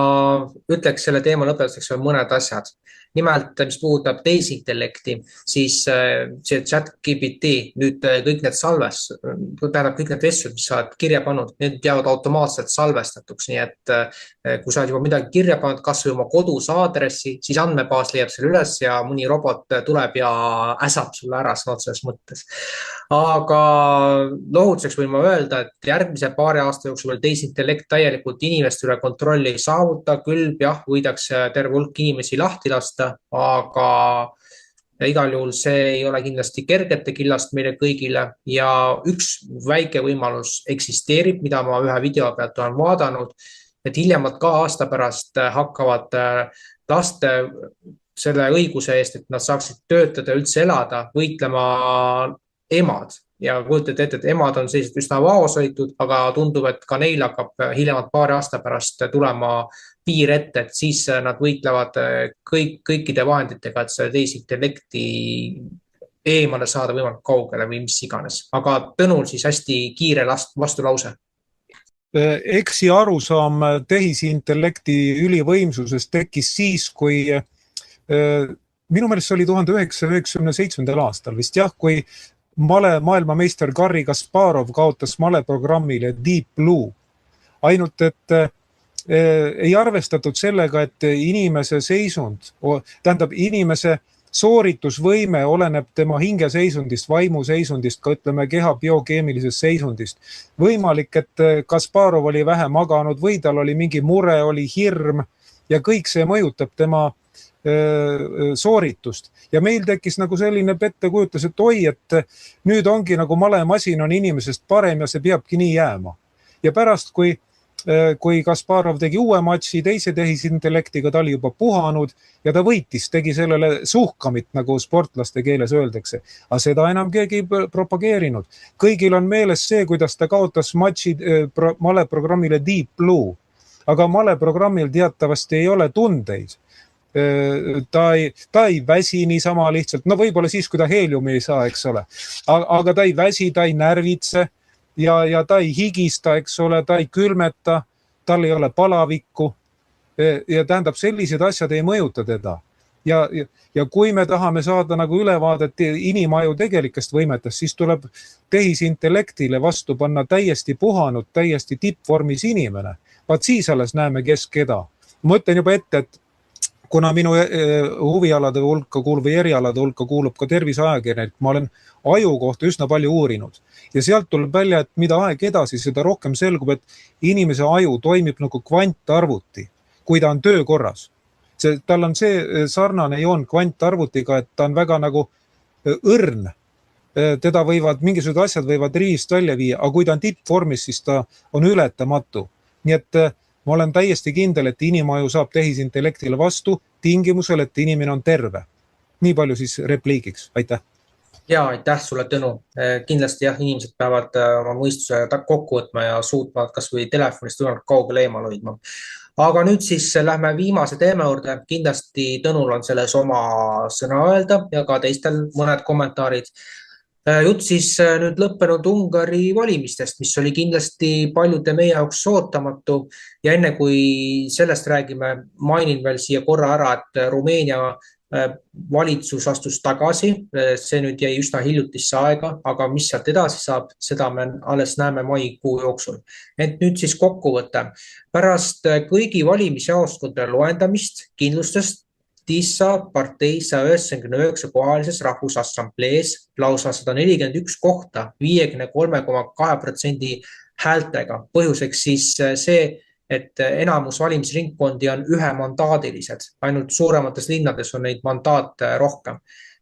ütleks selle teema lõpetuseks veel mõned asjad. Nimelt, mis puudutab tehisintellekti, siis see ChatGPT, nüüd kõik need kõik need vestlused, mis sa oled kirja pannud, need jäävad automaatselt salvestatuks. Nii et kui sa oled juba midagi kirja pannud, kas või oma kodus aadressi, siis andmebaas leiab selle üles ja mõni robot tuleb ja äsab sulle ära sõna otseses mõttes. Aga lohutuseks võin ma öelda, et järgmise paari aasta jooksul veel tehisintellekt täielikult inimeste üle kontrolli ei saavuta, küll jah, võidakse terve hulk inimesi lahti lasta, aga igal juhul see ei ole kindlasti kergete killast meile kõigile ja üks väike võimalus eksisteerib, mida ma ühe video pealt olen vaadanud, et hiljemalt ka aasta pärast hakkavad laste selle õiguse eest, et nad saaksid töötada, üldse elada, võitlema emad ja kujutate ette, et emad on sellised üsna vaoshoitud, aga tundub, et ka neil hakkab hiljemalt paari aasta pärast tulema piir ette, et siis nad võitlevad kõikide vahenditega, et selle tehisintellekti eemale saada võimalikult kaugele või mis iganes. Aga Tõnul siis hästi kiire vastulause. Eksi arusaam tehisintellekti ülivõimsusest tekkis siis, kui minu meelest see oli 1997. aastal vist jah, kui maailmameister Garri Kasparov kaotas maleprogrammile Deep Blue. Ainult, et ei arvestatud sellega, et inimese seisund, tähendab inimese sooritusvõime oleneb tema hingeseisundist, vaimuseisundist, ka ütleme keha biokeemilisest seisundist. Võimalik, et Kasparov oli vähe maganud või tal oli mingi mure, oli hirm ja kõik see mõjutab tema sooritust. Ja meil tekkis nagu selline pettekujutus, et oi, et nüüd ongi nagu malemasin on inimesest parem ja see peabki nii jääma. Ja pärast, kui Kasparov tegi uue matši teise tehisintellektiga, ta oli juba puhanud ja ta võitis, tegi sellele suhkamit, nagu sportlaste keeles öeldakse. Aga seda enam keegi ei propageerinud. Kõigil on meeles see, kuidas ta kaotas matši maleprogrammile Deep Blue. Aga maleprogrammil teatavasti ei ole tundeid. Ta ei väsi niisama lihtsalt, no võib-olla siis, kui ta heeliumi ei saa, eks ole. Aga ta ei väsi, ta ei närvitse ja ta ei higista, eks ole, ta ei külmeta, tal ei ole palavikku ja tähendab, sellised asjad ei mõjuta teda. Ja kui me tahame saada nagu ülevaadet inimaju tegelikest võimetest, siis tuleb tehisintellektile vastu panna täiesti puhanud, täiesti tippvormis inimene. Vaat siis alles näeme, kes keda. Ma ütlen juba ette, et kuna minu huvialade hulka kuulub või erialade hulka kuulub ka terviseajakirjanik, ma olen aju kohta üsna palju uurinud. Ja sealt tuleb välja, et mida aeg edasi, seda rohkem selgub, et inimese aju toimib nagu kvantarvuti, kui ta on töökorras. Tal on see sarnane joon kvantarvutiga, et ta on väga nagu õrn. Teda mingisugused asjad võivad riivist välja viia, aga kui ta on tippvormis, siis ta on ületamatu. Nii et ma olen täiesti kindel, et inimaju saab tehisintellektile vastu tingimusel, et inimene on terve. Nii palju siis repliigiks. Aitäh. Ja aitäh sulle, Tõnu. Kindlasti jah, inimesed peavad oma mõistuse kokku võtma ja suutma kas või telefonist võimalikult kaugele eemal hoidma. Aga nüüd siis lähme viimase teema juurde. Kindlasti Tõnul on selles oma sõna öelda ja ka teistel mõned kommentaarid. Jutt siis nüüd lõppenud Ungari valimistest, mis oli kindlasti paljude meie jaoks ootamatu. Ja enne kui sellest räägime, mainin veel siia korra ära, et Rumeenia valitsus astus tagasi, see nüüd jäi üsna hiljutisse aega, aga mis sealt edasi saab, seda me alles näeme maikuu jooksul. Et nüüd siis kokkuvõte. Pärast kõigi valimisjaoskondade loendamist kindlustas Tissa partei 199 kohalises rahvusassamblees lausa 141 kohta 53,2% häältega. Põhjuseks siis see, et enamus valimisringkondi on ühemandaadilised, ainult suuremates linnades on neid mandaate rohkem.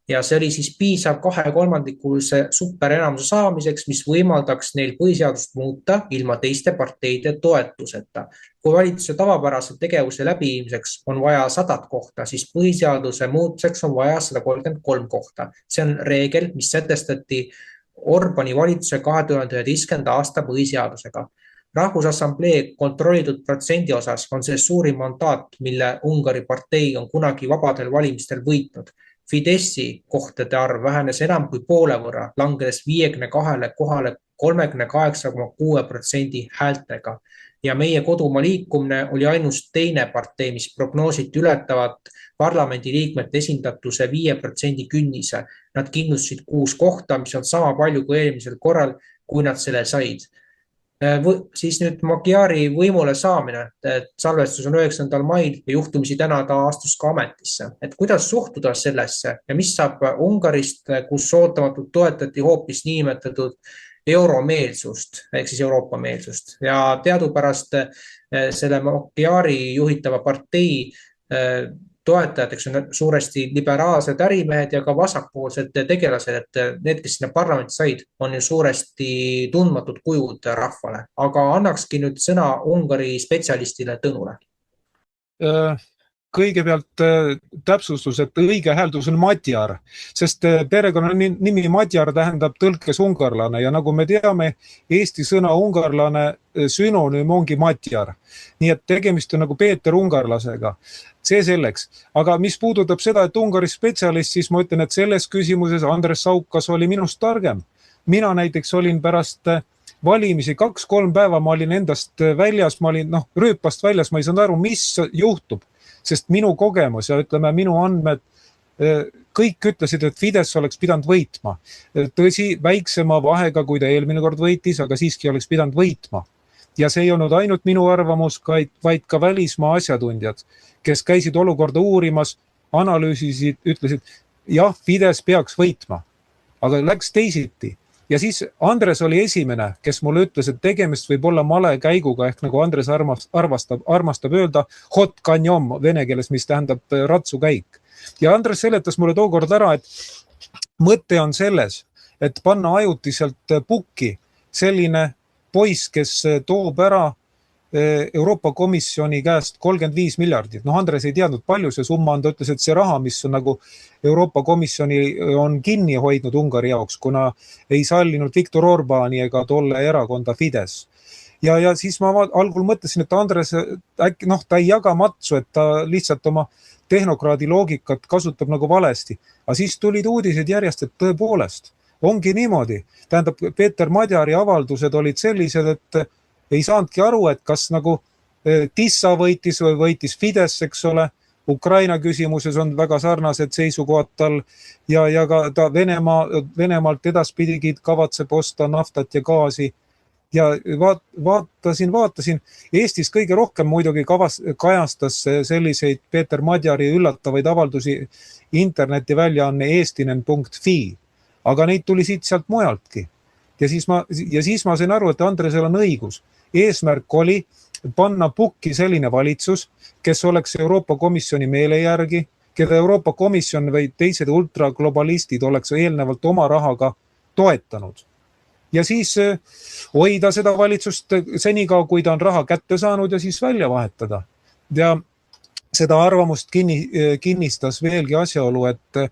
Ja see oli siis piisav 2/3 superenamuse saamiseks, mis võimaldaks neil põhiseadust muuta ilma teiste parteide toetuseta. Kui valitsuse tavapärase tegevuse läbiviimiseks on vaja 100 kohta, siis põhiseaduse muutuseks on vaja 133 kohta. See on reegel, mis sätestati Orbani valitsuse 2011. aasta põhiseadusega. Rahvusassamblee kontrollitud protsendi osas on see suurim mandaat, mille Ungari partei on kunagi vabadel valimistel võitnud. Fideszi kohtade arv vähenes enam kui poole võrra, langedes 52 kohale 38,6% häältega. Ja meie kodumaa liikumine oli ainus teine partei, mis prognoositi ületavat parlamendiliikmete esindatuse 5% künnise. Nad kindlustasid 6 kohta, mis on sama palju kui eelmisel korral, kui nad selle said. Siis nüüd Magyari võimule saamine, et salvestus on 9. mail ja juhtumisi täna ta astus ka ametisse. Et kuidas suhtuda sellesse ja mis saab Ungarist, kus ootamatult toetati hoopis niimetatud euromeelsust, ehk siis Euroopa meelsust. Ja teadupärast selle Magyari juhitava partei toetajateks on suuresti liberaalsed ärimehed ja ka vasakpoolsed tegelased, et need, kes sinna parlamenti said, on ju suuresti tundmatud kujud rahvale. Aga annakski nüüd sõna Ungari spetsialistile Tõnule. Kõigepealt täpsustus, et õige hääldus on Magyar, sest perekonna nimi Magyar tähendab tõlkes ungarlane ja nagu me teame, Eesti sõna ungarlane sünonüüm ongi Magyar. Nii et tegemist on nagu Peeter ungarlasega. See selleks. Aga mis puudutab seda, et Ungari spetsialist, siis ma ütlen, et selles küsimuses Andres Saukas oli minust targem. Mina näiteks olin pärast valimisi 2-3 päeva, ma olin endast väljas, ma olin rööpast väljas, ma ei saanud aru, mis juhtub. Sest minu kogemus ja ütleme minu andmed, kõik ütlesid, et Fidesz oleks pidanud võitma. Tõsi, väiksema vahega, kui ta eelmine kord võitis, aga siiski oleks pidanud võitma. Ja see ei olnud ainult minu arvamus, vaid ka välismaa asjatundjad, kes käisid olukorda uurimas, analüüsisid, ütlesid, jah, Fidesz peaks võitma, aga läks teisiti. Ja siis Andres oli esimene, kes mulle ütles, et tegemist võib olla male käiguga, ehk nagu Andres armastab öelda, hot kanjom vene keeles, mis tähendab ratsukäik. Ja Andres seletas mulle tookord ära, et mõte on selles, et panna ajutiselt pukki selline poiss, kes toob ära Euroopa Komisjoni käest 35 miljardit. Andres ei teadnud palju see summa on, ta ütles, et see raha, mis on nagu Euroopa Komisjoni on kinni hoidnud Ungari jaoks, kuna ei sallinud Viktor Orbani ega tolle erakonda Fidesz. Ja siis ma algul mõtlesin, et Andres äkki, ta ei jaga matsu, et ta lihtsalt oma tehnokraadi loogikat kasutab nagu valesti. Aga siis tulid uudised järjest, et tõepoolest ongi niimoodi. Tähendab, Peeter Magyari avaldused olid sellised, et ei saanudki aru, et kas nagu Tissa võitis või võitis Fidesz, eks ole. Ukraina küsimuses on väga sarnased seisukohad tal ja ka ta Venemaalt edaspidigi kavatseb osta naftat ja gaasi. Ja vaatasin, Eestis kõige rohkem muidugi kajastas selliseid Peeter Magyari üllatavaid avaldusi interneti väljaanne eestinen.fi, aga neid tuli sealt mujaltki. Ja siis ma sain aru, et Andresel on õigus. Eesmärk oli panna pukki selline valitsus, kes oleks Euroopa Komisjoni meele järgi, keda Euroopa Komisjon või teised ultraglobalistid oleks eelnevalt oma rahaga toetanud. ja siis hoida seda valitsust senikaua, kui ta on raha kätte saanud ja siis välja vahetada. Ja seda arvamust kinnistas veelgi asjaolu, et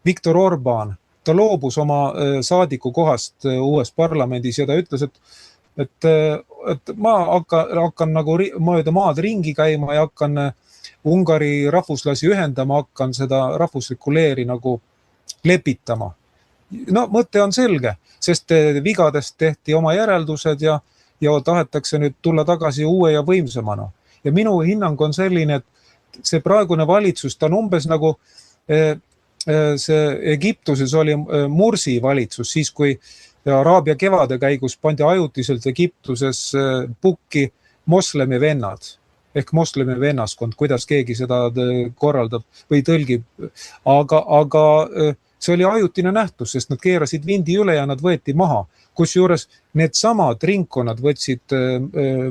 Viktor Orbán, ta loobus oma saadiku kohast uues parlamendis ja ta ütles, et ma hakkan nagu mööda maad ringi käima ja hakkan Ungari rahvuslasi ühendama, hakkan seda rahvuslikku leeri nagu lepitama. No mõte on selge, sest vigadest tehti oma järeldused ja tahetakse nüüd tulla tagasi uue ja võimsamana. Ja minu hinnang on selline, et see praegune valitsus, ta on umbes nagu see Egiptuses oli Mursi valitsus, siis kui Araabia kevade käigus pandi ajutiselt Egiptuses pukki moslemi vennad ehk moslemi vennaskond, kuidas keegi seda korraldab või tõlgib. Aga see oli ajutine nähtus, sest nad keerasid vindi üle ja nad võeti maha. Kusjuures need samad ringkonnad võtsid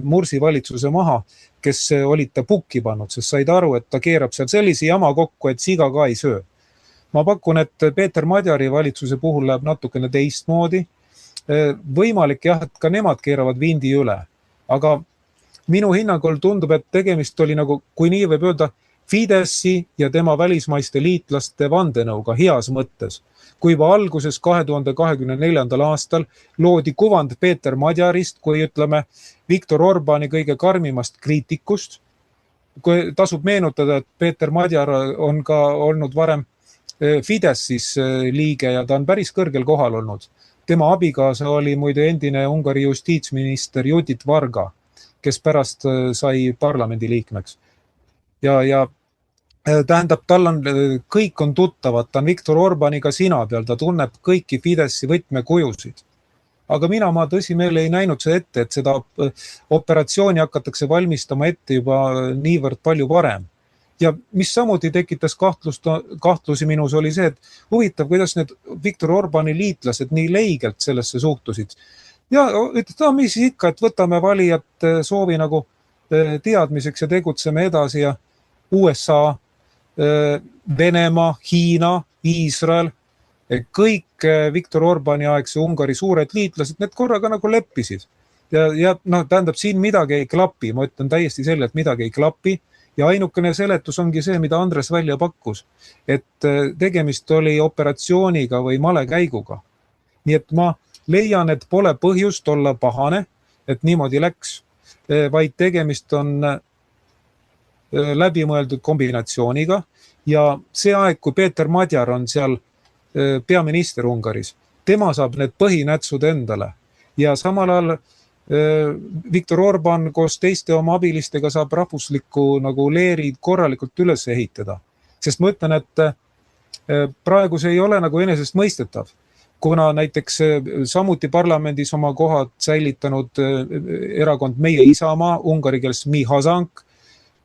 Mursi valitsuse maha, kes olid ta pukki pannud, sest said aru, et ta keerab seal sellise jama kokku, et siga ka ei söö. Ma pakun, et Peeter Madjari valitsuse puhul läheb natukene teistmoodi. Võimalik jah, et ka nemad keeravad vindi üle. Aga minu hinnangul tundub, et tegemist oli nagu, kui nii võib öelda, Fideszi ja tema välismaiste liitlaste vandenõuga heas mõttes. Kui juba alguses 2024. aastal loodi kuvand Peeter Madjarist, kui ütleme Viktor Orbáni kõige karmimast kriitikust. Kui tasub meenutada, et Peeter Madjar on ka olnud varem Fideszis liige ja ta on päris kõrgel kohal olnud. Tema abikaasa oli muide endine Ungari justiitsminister Judith Varga, kes pärast sai parlamendi liikmeks. Ja tähendab, tal on, kõik on tuttavad, ta on Viktor Orbániga sina peal, ta tunneb kõiki Fideszi võtmekujusid. Aga ma tõsimeeli ei näinud see ette, et seda operatsiooni hakatakse valmistama ette juba niivõrd palju varem. Ja mis samuti tekitas kahtlusi minus oli see, et huvitav, kuidas need Viktor Orbáni liitlased nii leigelt sellesse suhtusid. Ja ütles, mis siis ikka, et võtame valijat soovi nagu teadmiseks ja tegutseme edasi ja USA, Venemaa, Hiina, Iisrael, kõik Viktor Orbáni aegse Ungari suured liitlased, need korraga nagu leppisid. Ja tähendab, siin midagi ei klapi, ma ütlen täiesti selge, et midagi ei klapi ja ainukene seletus ongi see, mida Andres välja pakkus, et tegemist oli operatsiooniga või malekäiguga. Nii et ma leian, et pole põhjust olla pahane, et niimoodi läks, vaid tegemist on läbimõeldud kombinatsiooniga ja see aeg, kui Peeter Madjar on seal peaminister Ungaris, tema saab need põhinätsud endale ja samal ajal Viktor Orbán koos teiste oma abilistega saab rahvuslikku nagu leerid korralikult üles ehitada. Sest ma ütlen, et praegu see ei ole nagu enesest mõistetav, kuna näiteks samuti parlamendis oma kohad säilitanud erakond Meie Isamaa, ungari keeles Mi Hazank,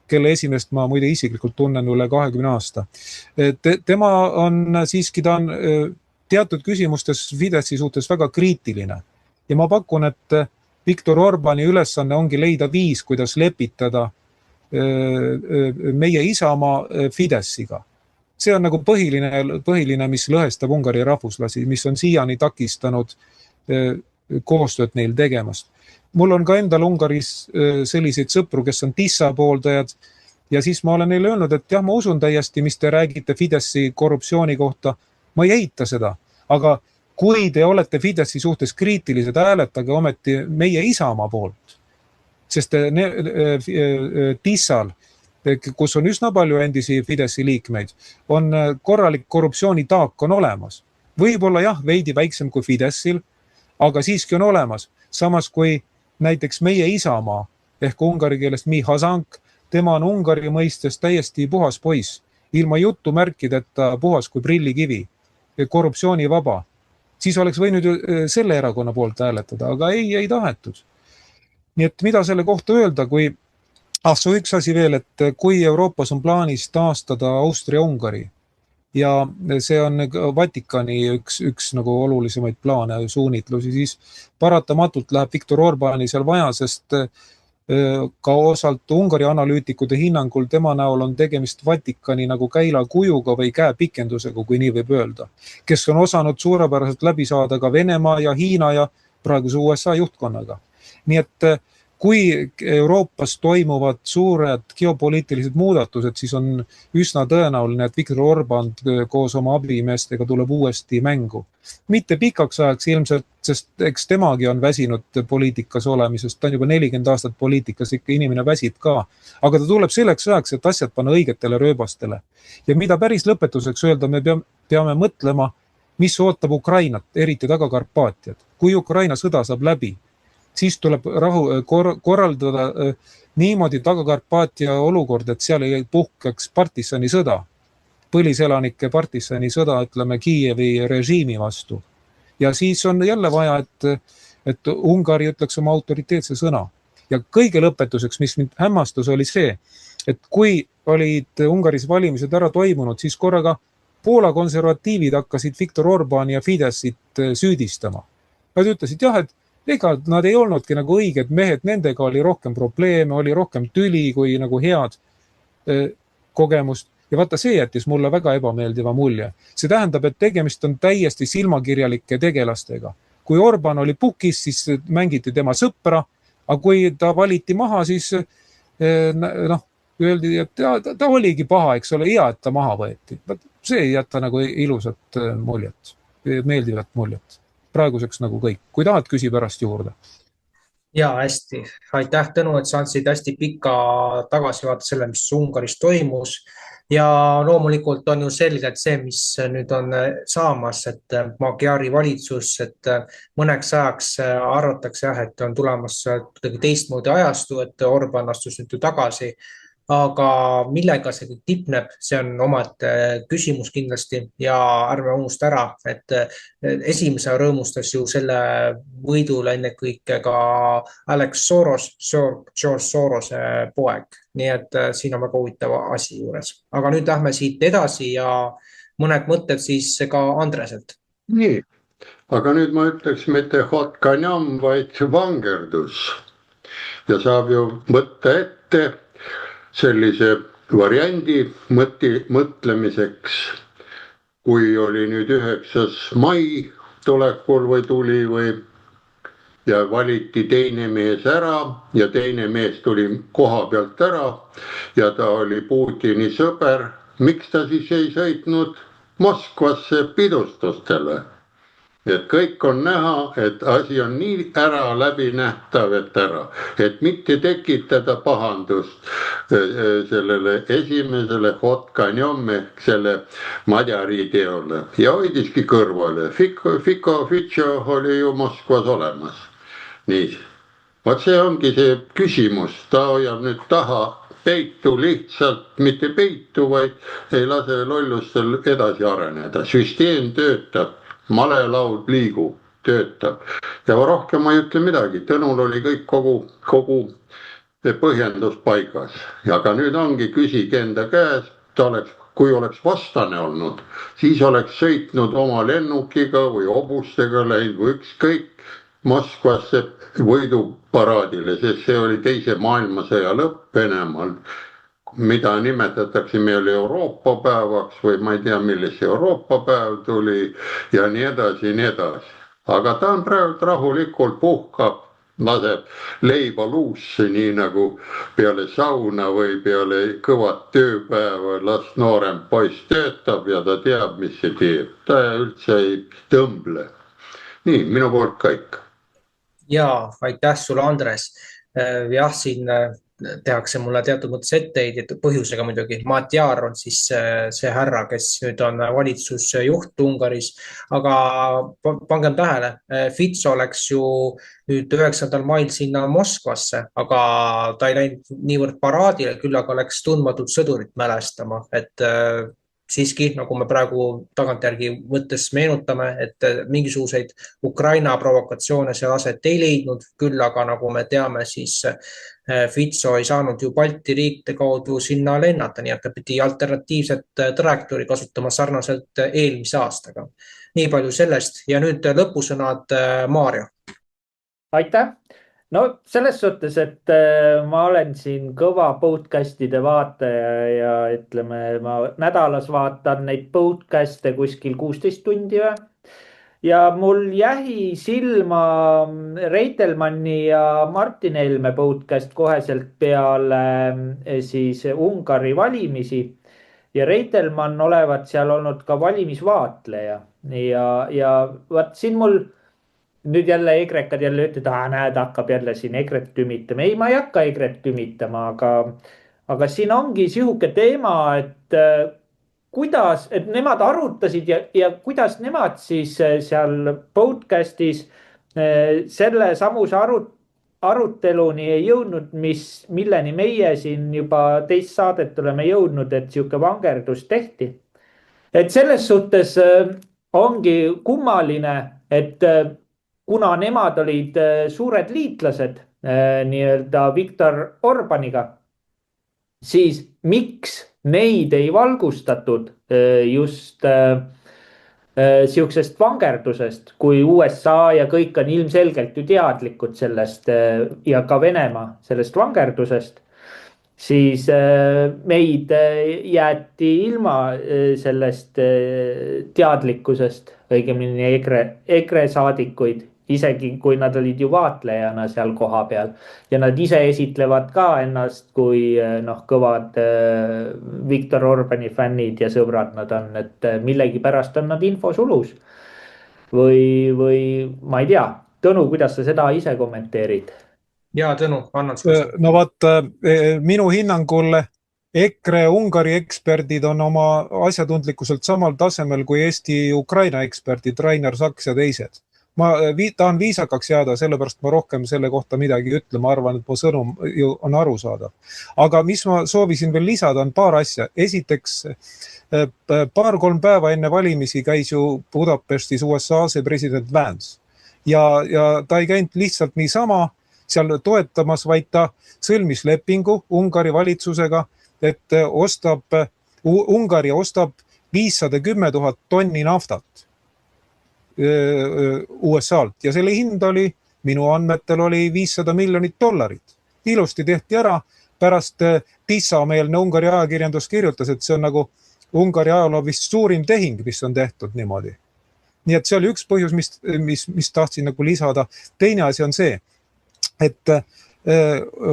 kelle esimest ma muide isiklikult tunnen üle 20 aasta. Tema on siiski, ta on teatud küsimustes Fideszi suhtes väga kriitiline ja ma pakun, et Viktor Orbáni ülesanne ongi leida viis, kuidas lepitada Meie Isamaa Fidesziga. See on nagu põhiline, mis lõhestab Ungari rahvuslasi, mis on siiani takistanud koostööd neil tegemast. Mul on ka endal Ungaris selliseid sõpru, kes on Tissa pooldajad ja siis ma olen neile öelnud, et jah, ma usun täiesti, mis te räägite Fideszi korruptsiooni kohta. Ma ei eita seda, aga kui te olete Fideszi suhtes kriitilised, hääletage ometi Meie Isamaa poolt. Sest Tissal, kus on üsna palju endisi Fideszi liikmeid, on korralik korruptsioonitaak on olemas. Võib-olla jah, veidi väiksem kui Fideszil, aga siiski on olemas. Samas kui näiteks Meie Isamaa ehk ungari keelest Mi Hazank, tema on Ungari mõistes täiesti puhas poiss, ilma juttu märkideta puhas kui prillikivi, korruptsioonivaba. Siis oleks võinud ju selle erakonna poolt hääletada, aga ei tahetud. Nii et mida selle kohta öelda, kui üks asi veel, et kui Euroopas on plaanis taastada Austria-Ungari ja see on Vatikani üks nagu olulisemaid plaane suunitlusi, siis paratamatult läheb Viktor Orbáni seal vaja, sest ka osalt Ungari analüütikute hinnangul tema näol on tegemist Vatikani nagu käilakujuga või käepikendusega, kui nii võib öelda, kes on osanud suurepäraselt läbi saada ka Venemaa ja Hiina ja praeguse USA juhtkonnaga. Nii et kui Euroopas toimuvad suured geopoliitilised muudatused, siis on üsna tõenäoline, et Viktor Orbán koos oma abimeestega tuleb uuesti mängu. Mitte pikaks ajaks ilmselt, sest eks temagi on väsinud poliitikas olemisest, ta on juba 40 aastat poliitikas, ikka inimene väsib ka. Aga ta tuleb selleks ajaks, et asjad panna õigetele rööbastele. Ja mida päris lõpetuseks öelda, me peame mõtlema, mis ootab Ukrainat, eriti Taga-Karpaatiat. Kui Ukraina sõda saab läbi, siis tuleb korraldada niimoodi Taga-Karpaatia olukord, et seal ei puhkeks partisani sõda, põliselanike partisani sõda, ütleme Kiievi režiimi vastu. Ja siis on jälle vaja, et Ungari ütleks oma autoriteetse sõna. Ja kõige lõpetuseks, mis mind hämmastus, oli see, et kui olid Ungaris valimised ära toimunud, siis korraga Poola konservatiivid hakkasid Viktor Orbáni ja Fidesit süüdistama. Nad ütlesid jah, et ega nad ei olnudki nagu õiged mehed, nendega oli rohkem probleeme, oli rohkem tüli kui nagu head kogemust. Ja vaata, see jättis mulle väga ebameeldiva mulje. See tähendab, et tegemist on täiesti silmakirjalike tegelastega. Kui Orbán oli pukis, siis mängiti tema sõpra, aga kui ta valiti maha, siis öeldi, et ta oligi paha, eks ole, hea, et ta maha võeti. See ei jätta nagu ilusat muljet, meeldivat muljet. Praeguseks nagu kõik. Kui tahad, küsi pärast juurde. Ja, hästi. Aitäh, Tõnu, et sa andsid hästi pika tagasivaate selle, mis Ungaris toimus. Ja loomulikult on ju selge, et see, mis nüüd on saamas, et Magyari valitsus, et mõneks ajaks arvatakse, et on tulemas teistmoodi ajastu, et Orbán astus nüüd tagasi. Aga millega see tipneb, see on omad küsimus kindlasti ja ärme unusta ära, et esimese rõõmustas ju selle võidule enne kõike ka Alex Soros, George Sorose poeg. Nii et siin on väga huvitava asi juures. Aga nüüd lähme siit edasi ja mõned mõtted siis ka Andreselt. Nii, aga nüüd ma ütleks mitte hotkanjam, vaid vangerdus. Ja saab ju võtta ette sellise variandi mõtlemiseks, kui oli nüüd 9. mai tulekul või tuli ja valiti teine mees ära ja teine mees tuli koha pealt ära ja ta oli Putini sõber. Miks ta siis ei sõitnud Moskvasse pidustustele? Et kõik on näha, et asi on nii ära läbinähtav, et mitte tekitada pahandust sellele esimesele hotkanjom ehk selle Madjari teole. Ja hoidiski kõrvale. Fitšo oli ju Moskvas olemas. Nii, vaat see ongi see küsimus. Ta hoiab nüüd taha peitu lihtsalt, mitte peitu, vaid ei lase lollustel edasi areneda. Süsteem töötab. Malelaud liigub, töötab. Ja rohkem ma ei ütle midagi. Tõnul oli kõik kogu põhjendus paigas. Aga nüüd ongi küsige enda käes, kui oleks vastane olnud, siis oleks sõitnud oma lennukiga või hobustega läinud või ükskõik Moskvasse võiduparaadile, sest see oli teise maailmasõja lõpp Venemaal, mida nimetatakse meil Euroopa päevaks või ma ei tea, milles Euroopa päev tuli ja nii edasi, nii edasi. Aga ta on praegu rahulikult puhkab, laseb leiba luusse, nii nagu peale sauna või peale kõvat tööpäeva, las noorem poiss töötab ja ta teab, mis see teeb. Ta üldse ei tõmble. Nii, minu poolt kõik. Ja, aitäh sulle, Andres. Jah, siin tehakse mulle teatud mõttes etteheiteid põhjusega muidugi. Madjar on siis see härra, kes nüüd on valitsusjuht Ungaris, aga pangem tähele, Fitso läks ju nüüd 9. mail sinna Moskvasse, aga ta ei läinud niivõrd paraadile, küll aga läks tundmatut sõdurit mälestama, et siiski, nagu me praegu tagantjärgi mõttes meenutame, et mingisuguseid Ukraina provokatsioone seal aset ei leidnud, küll aga nagu me teame, siis Fitso ei saanud ju Balti riikide kaudu sinna lennata, nii et ta pidi alternatiivset trajektoori kasutama sarnaselt eelmise aastaga. Nii palju sellest ja nüüd lõpusõnad Maarja. Aitäh! No selles suhtes, et ma olen siin kõva podcastide vaataja ja ütleme, ma nädalas vaatan neid podcast'e kuskil 16 tundi või. ja mul jäi silma Reitelmanni ja Martin Helme podcast koheselt peale siis Ungari valimisi ja Reitelmann olevat seal olnud ka valimisvaatleja ja vaat siin mul nüüd jälle ekrekad jälle ütlevad, näed, hakkab jälle siin ekret tümitama. Ei, ma ei hakka ekret tümitama, aga siin ongi sihuke teema, et kuidas, et nemad arutasid ja kuidas nemad siis seal podcastis selle samuse aruteluni ei jõudnud, milleni meie siin juba teist saadet oleme jõudnud, et sihuke vangerdus tehti. Et selles suhtes ongi kummaline, et kuna nemad olid suured liitlased nii-öelda Viktor Orbaniga, siis miks neid ei valgustatud just siuksest vangerdusest, kui USA ja kõik on ilmselgelt ju teadlikud sellest ja ka Venemaa sellest vangerdusest, siis meid jäeti ilma sellest teadlikkusest, õigemini EKRE saadikuid, isegi kui nad olid ju vaatlejana seal koha peal ja nad ise esitlevad ka ennast kui kõvad Viktor Orbani fännid ja sõbrad nad on, et millegipärast on nad infosulus või ma ei tea. Tõnu, kuidas sa seda ise kommenteerid? Ja Tõnu, annan sulle. No vaat, minu hinnangul EKRE Ungari eksperdid on oma asjatundlikkuselt samal tasemel kui Eesti Ukraina eksperdid Rainer Saks ja teised. Ma tahan viisakaks jääda, sellepärast ma rohkem selle kohta midagi ütle, ma arvan, et mu sõnum on arusaadav. Aga mis ma soovisin veel lisada, on paar asja. Esiteks, paar-kolm päeva enne valimisi käis ju Budapestis USA president Vance. Ja ta ei käinud lihtsalt niisama seal toetamas, vaid ta sõlmis lepingu Ungari valitsusega, et Ungari ostab 510 000 tonni naftat USA-lt ja selle hind oli, minu andmetel oli $500 miljonit. Ilusti tehti ära, pärast tissameelne Ungari ajakirjandus kirjutas, et see on nagu Ungari ajaloo vist suurim tehing, mis on tehtud niimoodi. Nii et see oli üks põhjus, mis tahtsin nagu lisada. Teine asi on see, et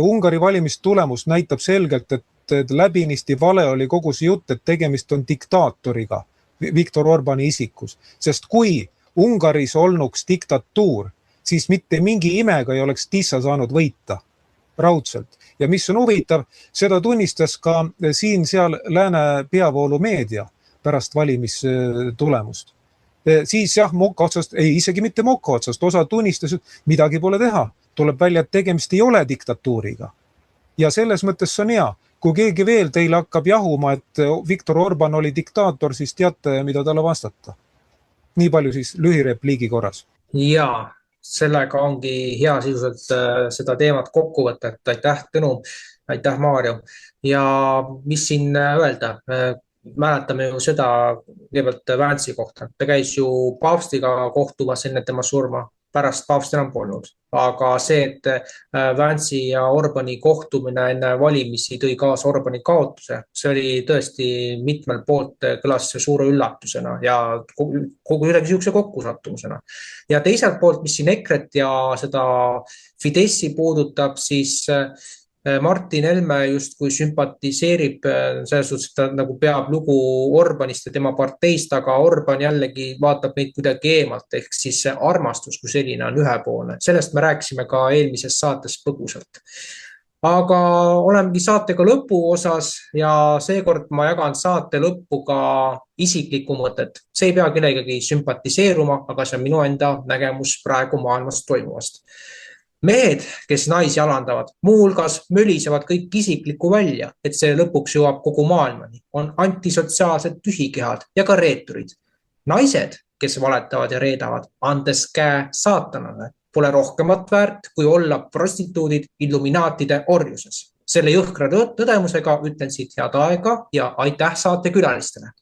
Ungari valimistulemus näitab selgelt, et läbinisti vale oli kogu see jutt, et tegemist on diktaatoriga Viktor Orbani isikus, sest kui Ungaris olnuks diktatuur, siis mitte mingi imega ei oleks Tissa saanud võita raudselt. Ja mis on huvitav, seda tunnistas ka siin-seal lääne peavoolu meedia pärast valimistulemust. Siis jah, Moka otsast, isegi mitte Moka otsast, osa tunnistas, et midagi pole teha. Tuleb välja, et tegemist ei ole diktatuuriga. Ja selles mõttes on hea. Kui keegi veel teile hakkab jahuma, et Viktor Orban oli diktaator, siis teate, mida talle vastata. Nii palju siis lühirepliigi korras. Ja, sellega ongi hea sisuliselt seda teemat kokku võtta. Aitäh Tõnu, aitäh Maarjo. Ja mis siin öelda? Mäletame ju seda kõigepealt Vance'i kohta. Ta käis ju paavstiga kohtumas enne tema surma, pärast paavst enam polnud. Aga see, et Vance'i ja Orbani kohtumine enne valimisi tõi kaasa Orbani kaotuse, see oli tõesti mitmel poolt kõlas suure üllatusena ja kogu sihukese kokkusattumusena. Ja teiselt poolt, mis siin EKRE-t ja seda Fidessi puudutab, siis Martin Helme justkui sümpatiseerib selles suhtes, et ta nagu peab lugu Orbanist ja tema parteist, aga Orban jällegi vaatab neid kuidagi eemalt, ehk siis see armastus kui selline on ühepoolne. Sellest me rääkisime ka eelmises saates põgusalt. Aga olemegi saatega lõpu osas ja seekord ma jagan saate lõppu ka isiklikku mõtet. See ei pea kellegagi sümpatiseeruma, aga see on minu enda nägemus praegu maailmas toimuvast. Mehed, kes naisi alandavad, muuhulgas mölisevad kõik isiklikku välja, et see lõpuks jõuab kogu maailmani, on antisotsiaalsed tühikehad ja ka reeturid. Naised, kes valetavad ja reedavad, andes käe saatanale, pole rohkemat väärt, kui olla prostituudid illuminaatide orjuses. Selle jõhkra tõdemusega ütlen siit head aega ja aitäh saate külalistele.